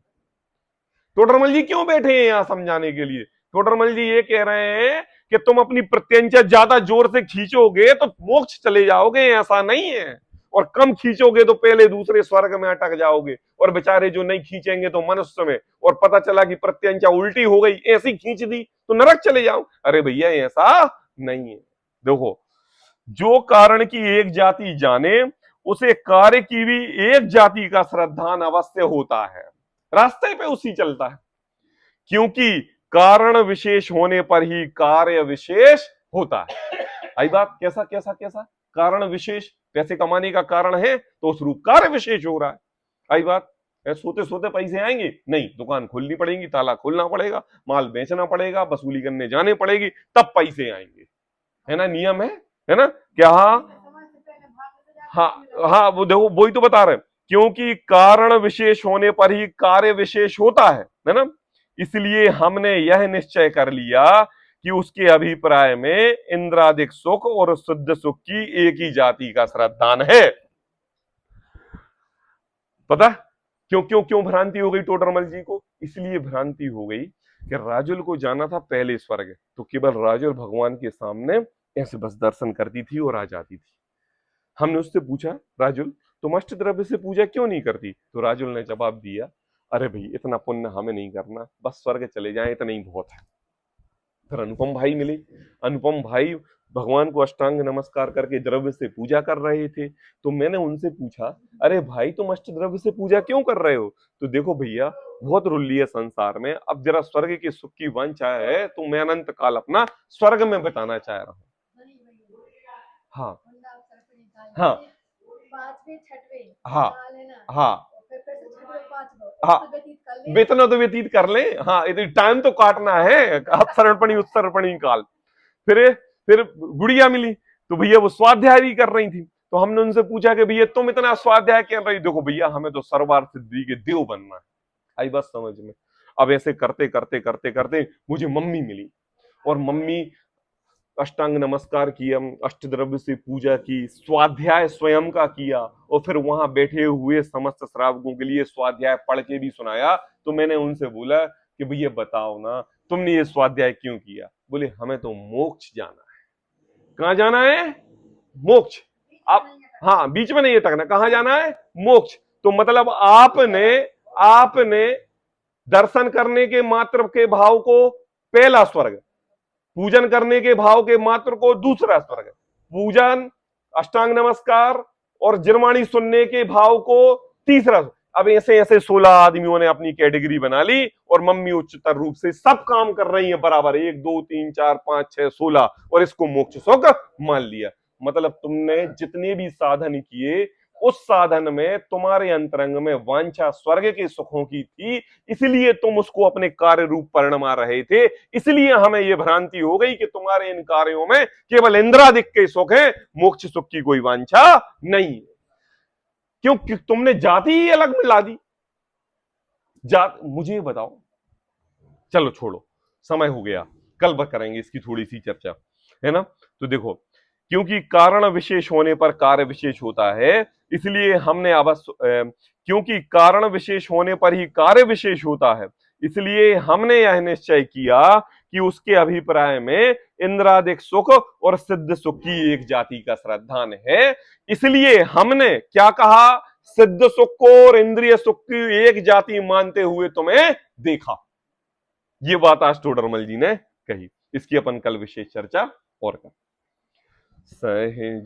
टोटरमल जी क्यों बैठे हैं यहां समझाने के लिए? टोटरमल जी ये कह रहे हैं कि तुम अपनी प्रत्यंचा ज्यादा जोर से खींचोगे तो मोक्ष चले जाओगे, ऐसा नहीं है। और कम खींचोगे तो पहले दूसरे स्वर्ग में अटक जाओगे, और बेचारे जो नहीं खींचेंगे तो मनुष्य में, और पता चला कि प्रत्यंचा उल्टी हो गई, ऐसी खींच दी तो नरक चले जाओ। अरे भैया ऐसा नहीं है। देखो, जो कारण की एक जाति जाने, उसे कार्य की भी एक जाति का श्रद्धान अवश्य होता है, रास्ते पे उसी चलता है। क्योंकि कारण विशेष होने पर ही कार्य विशेष होता है। आई बात? कैसा कैसा कैसा? कारण विशेष, पैसे कमाने का कारण है तो उस रूप कार्य विशेष हो रहा है। आई बात? सोते सोते पैसे आएंगे नहीं, दुकान खोलनी पड़ेगी, ताला खोलना पड़ेगा, माल बेचना पड़ेगा, वसूली करने जाने पड़ेगी, तब पैसे आएंगे। है ना? नियम है ना? क्या? हाँ हाँ, वो देखो वही तो बता रहे हैं, क्योंकि कारण विशेष होने पर ही कार्य विशेष होता है ना? इसलिए हमने यह निश्चय कर लिया कि उसके अभिप्राय में इंद्रादिक सुख और शुद्ध सुख की एक ही जाति का श्रद्धान है। पता क्यों क्यों क्यों भ्रांति हो गई टोडरमल जी को? इसलिए भ्रांति हो गई कि राजुल को जाना था पहले स्वर्ग, तो केवल राजुल भगवान के सामने ऐसे बस दर्शन करती थी और आ जाती थी। हमने उससे पूछा, राजुल तुम अष्ट द्रव्य से पूजा क्यों नहीं करती? तो राजुल ने जवाब दिया, अरे भाई इतना पुण्य हमें नहीं करना, बस स्वर्ग चले जाएं इतना ही बहुत है। फिर अनुपम भाई मिले। अनुपम भाई भगवान को अष्टांग नमस्कार करके द्रव्य से पूजा कर रहे थे। तो मैंने उनसे पूछा, अरे भाई तुम अष्ट द्रव्य से पूजा क्यों कर रहे हो? तो देखो भैया, बहुत रुल्ली है संसार में, अब जरा स्वर्ग के सुख की वांछा है तो मैं अनंत काल अपना स्वर्ग में बिताना चाह रहा हूँ। हाँ हाँ हाँ हाँ हाँ, वेतना तो व्यतीत कर ले। हाँ, टाइम तो काटना है, अब सर्वपणी उत्सर्पणी काल। फिर गुड़िया मिली, तो भैया वो स्वाध्याय भी कर रही थी। तो हमने उनसे पूछा कि भैया तुम इतना स्वाध्याय कर रही? देखो भैया, हमें तो सर्वार्थ सिद्धि के देव बनना है। आई बात समझ में? अब ऐसे करते करते करते करते मुझे मम्मी मिली, और मम्मी अष्टांग नमस्कार किया, अष्टद्रव्य से पूजा की, स्वाध्याय स्वयं का किया, और फिर वहां बैठे हुए समस्त श्रावकों के लिए स्वाध्याय पढ़ के भी सुनाया। तो मैंने उनसे बोला कि भैया बताओ ना, तुमने ये स्वाध्याय क्यों किया? बोले हमें तो मोक्ष जाना है। कहां जाना है? मोक्ष। आप, हाँ, बीच में नहीं अटकना, कहां जाना है? मोक्ष। तो मतलब आपने दर्शन करने के मात्र के भाव को पहला स्वर्ग, पूजन करने के भाव के मात्र को दूसरा स्वर्ग, पूजन, अष्टांग नमस्कार और जिरवाणी सुनने के भाव को तीसरा। अब ऐसे ऐसे 16 आदमियों ने अपनी कैटेगरी बना ली और मम्मी उच्चतर रूप से सब काम कर रही है बराबर, 1 2 3 4 5 6 16, और इसको मोक्ष सुख मान लिया। मतलब तुमने जितने भी साधन किए, उस साधन में तुम्हारे अंतरंग में वांछा स्वर्ग के सुखों की थी, इसलिए तुम उसको अपने कार्य रूप परिणमा रहे थे। इसलिए हमें यह भ्रांति हो गई कि तुम्हारे इन कार्यों में केवल इंद्रादिक के सुख है, मोक्ष सुख की कोई वांछा नहीं है। क्योंकि तुमने जाति ही अलग में ला दी। जात, मुझे बताओ, चलो छोड़ो, समय हो गया, कल करेंगे इसकी थोड़ी सी चर्चा, है ना। तो देखो, क्योंकि कारण विशेष होने पर कार्य विशेष होता है, इसलिए हमने क्योंकि कारण विशेष होने पर ही कार्य विशेष होता है, इसलिए हमने यह निश्चय किया कि उसके अभिप्राय में इंद्रादिक सुख और सिद्ध सुख की एक जाति का श्रद्धान है। इसलिए हमने क्या कहा? सिद्ध सुख को और इंद्रिय सुख की एक जाति मानते हुए तुम्हें देखा। ये बात आज टोडरमल जी ने कही। इसकी अपन कल विशेष चर्चा और कर। सहजानंदी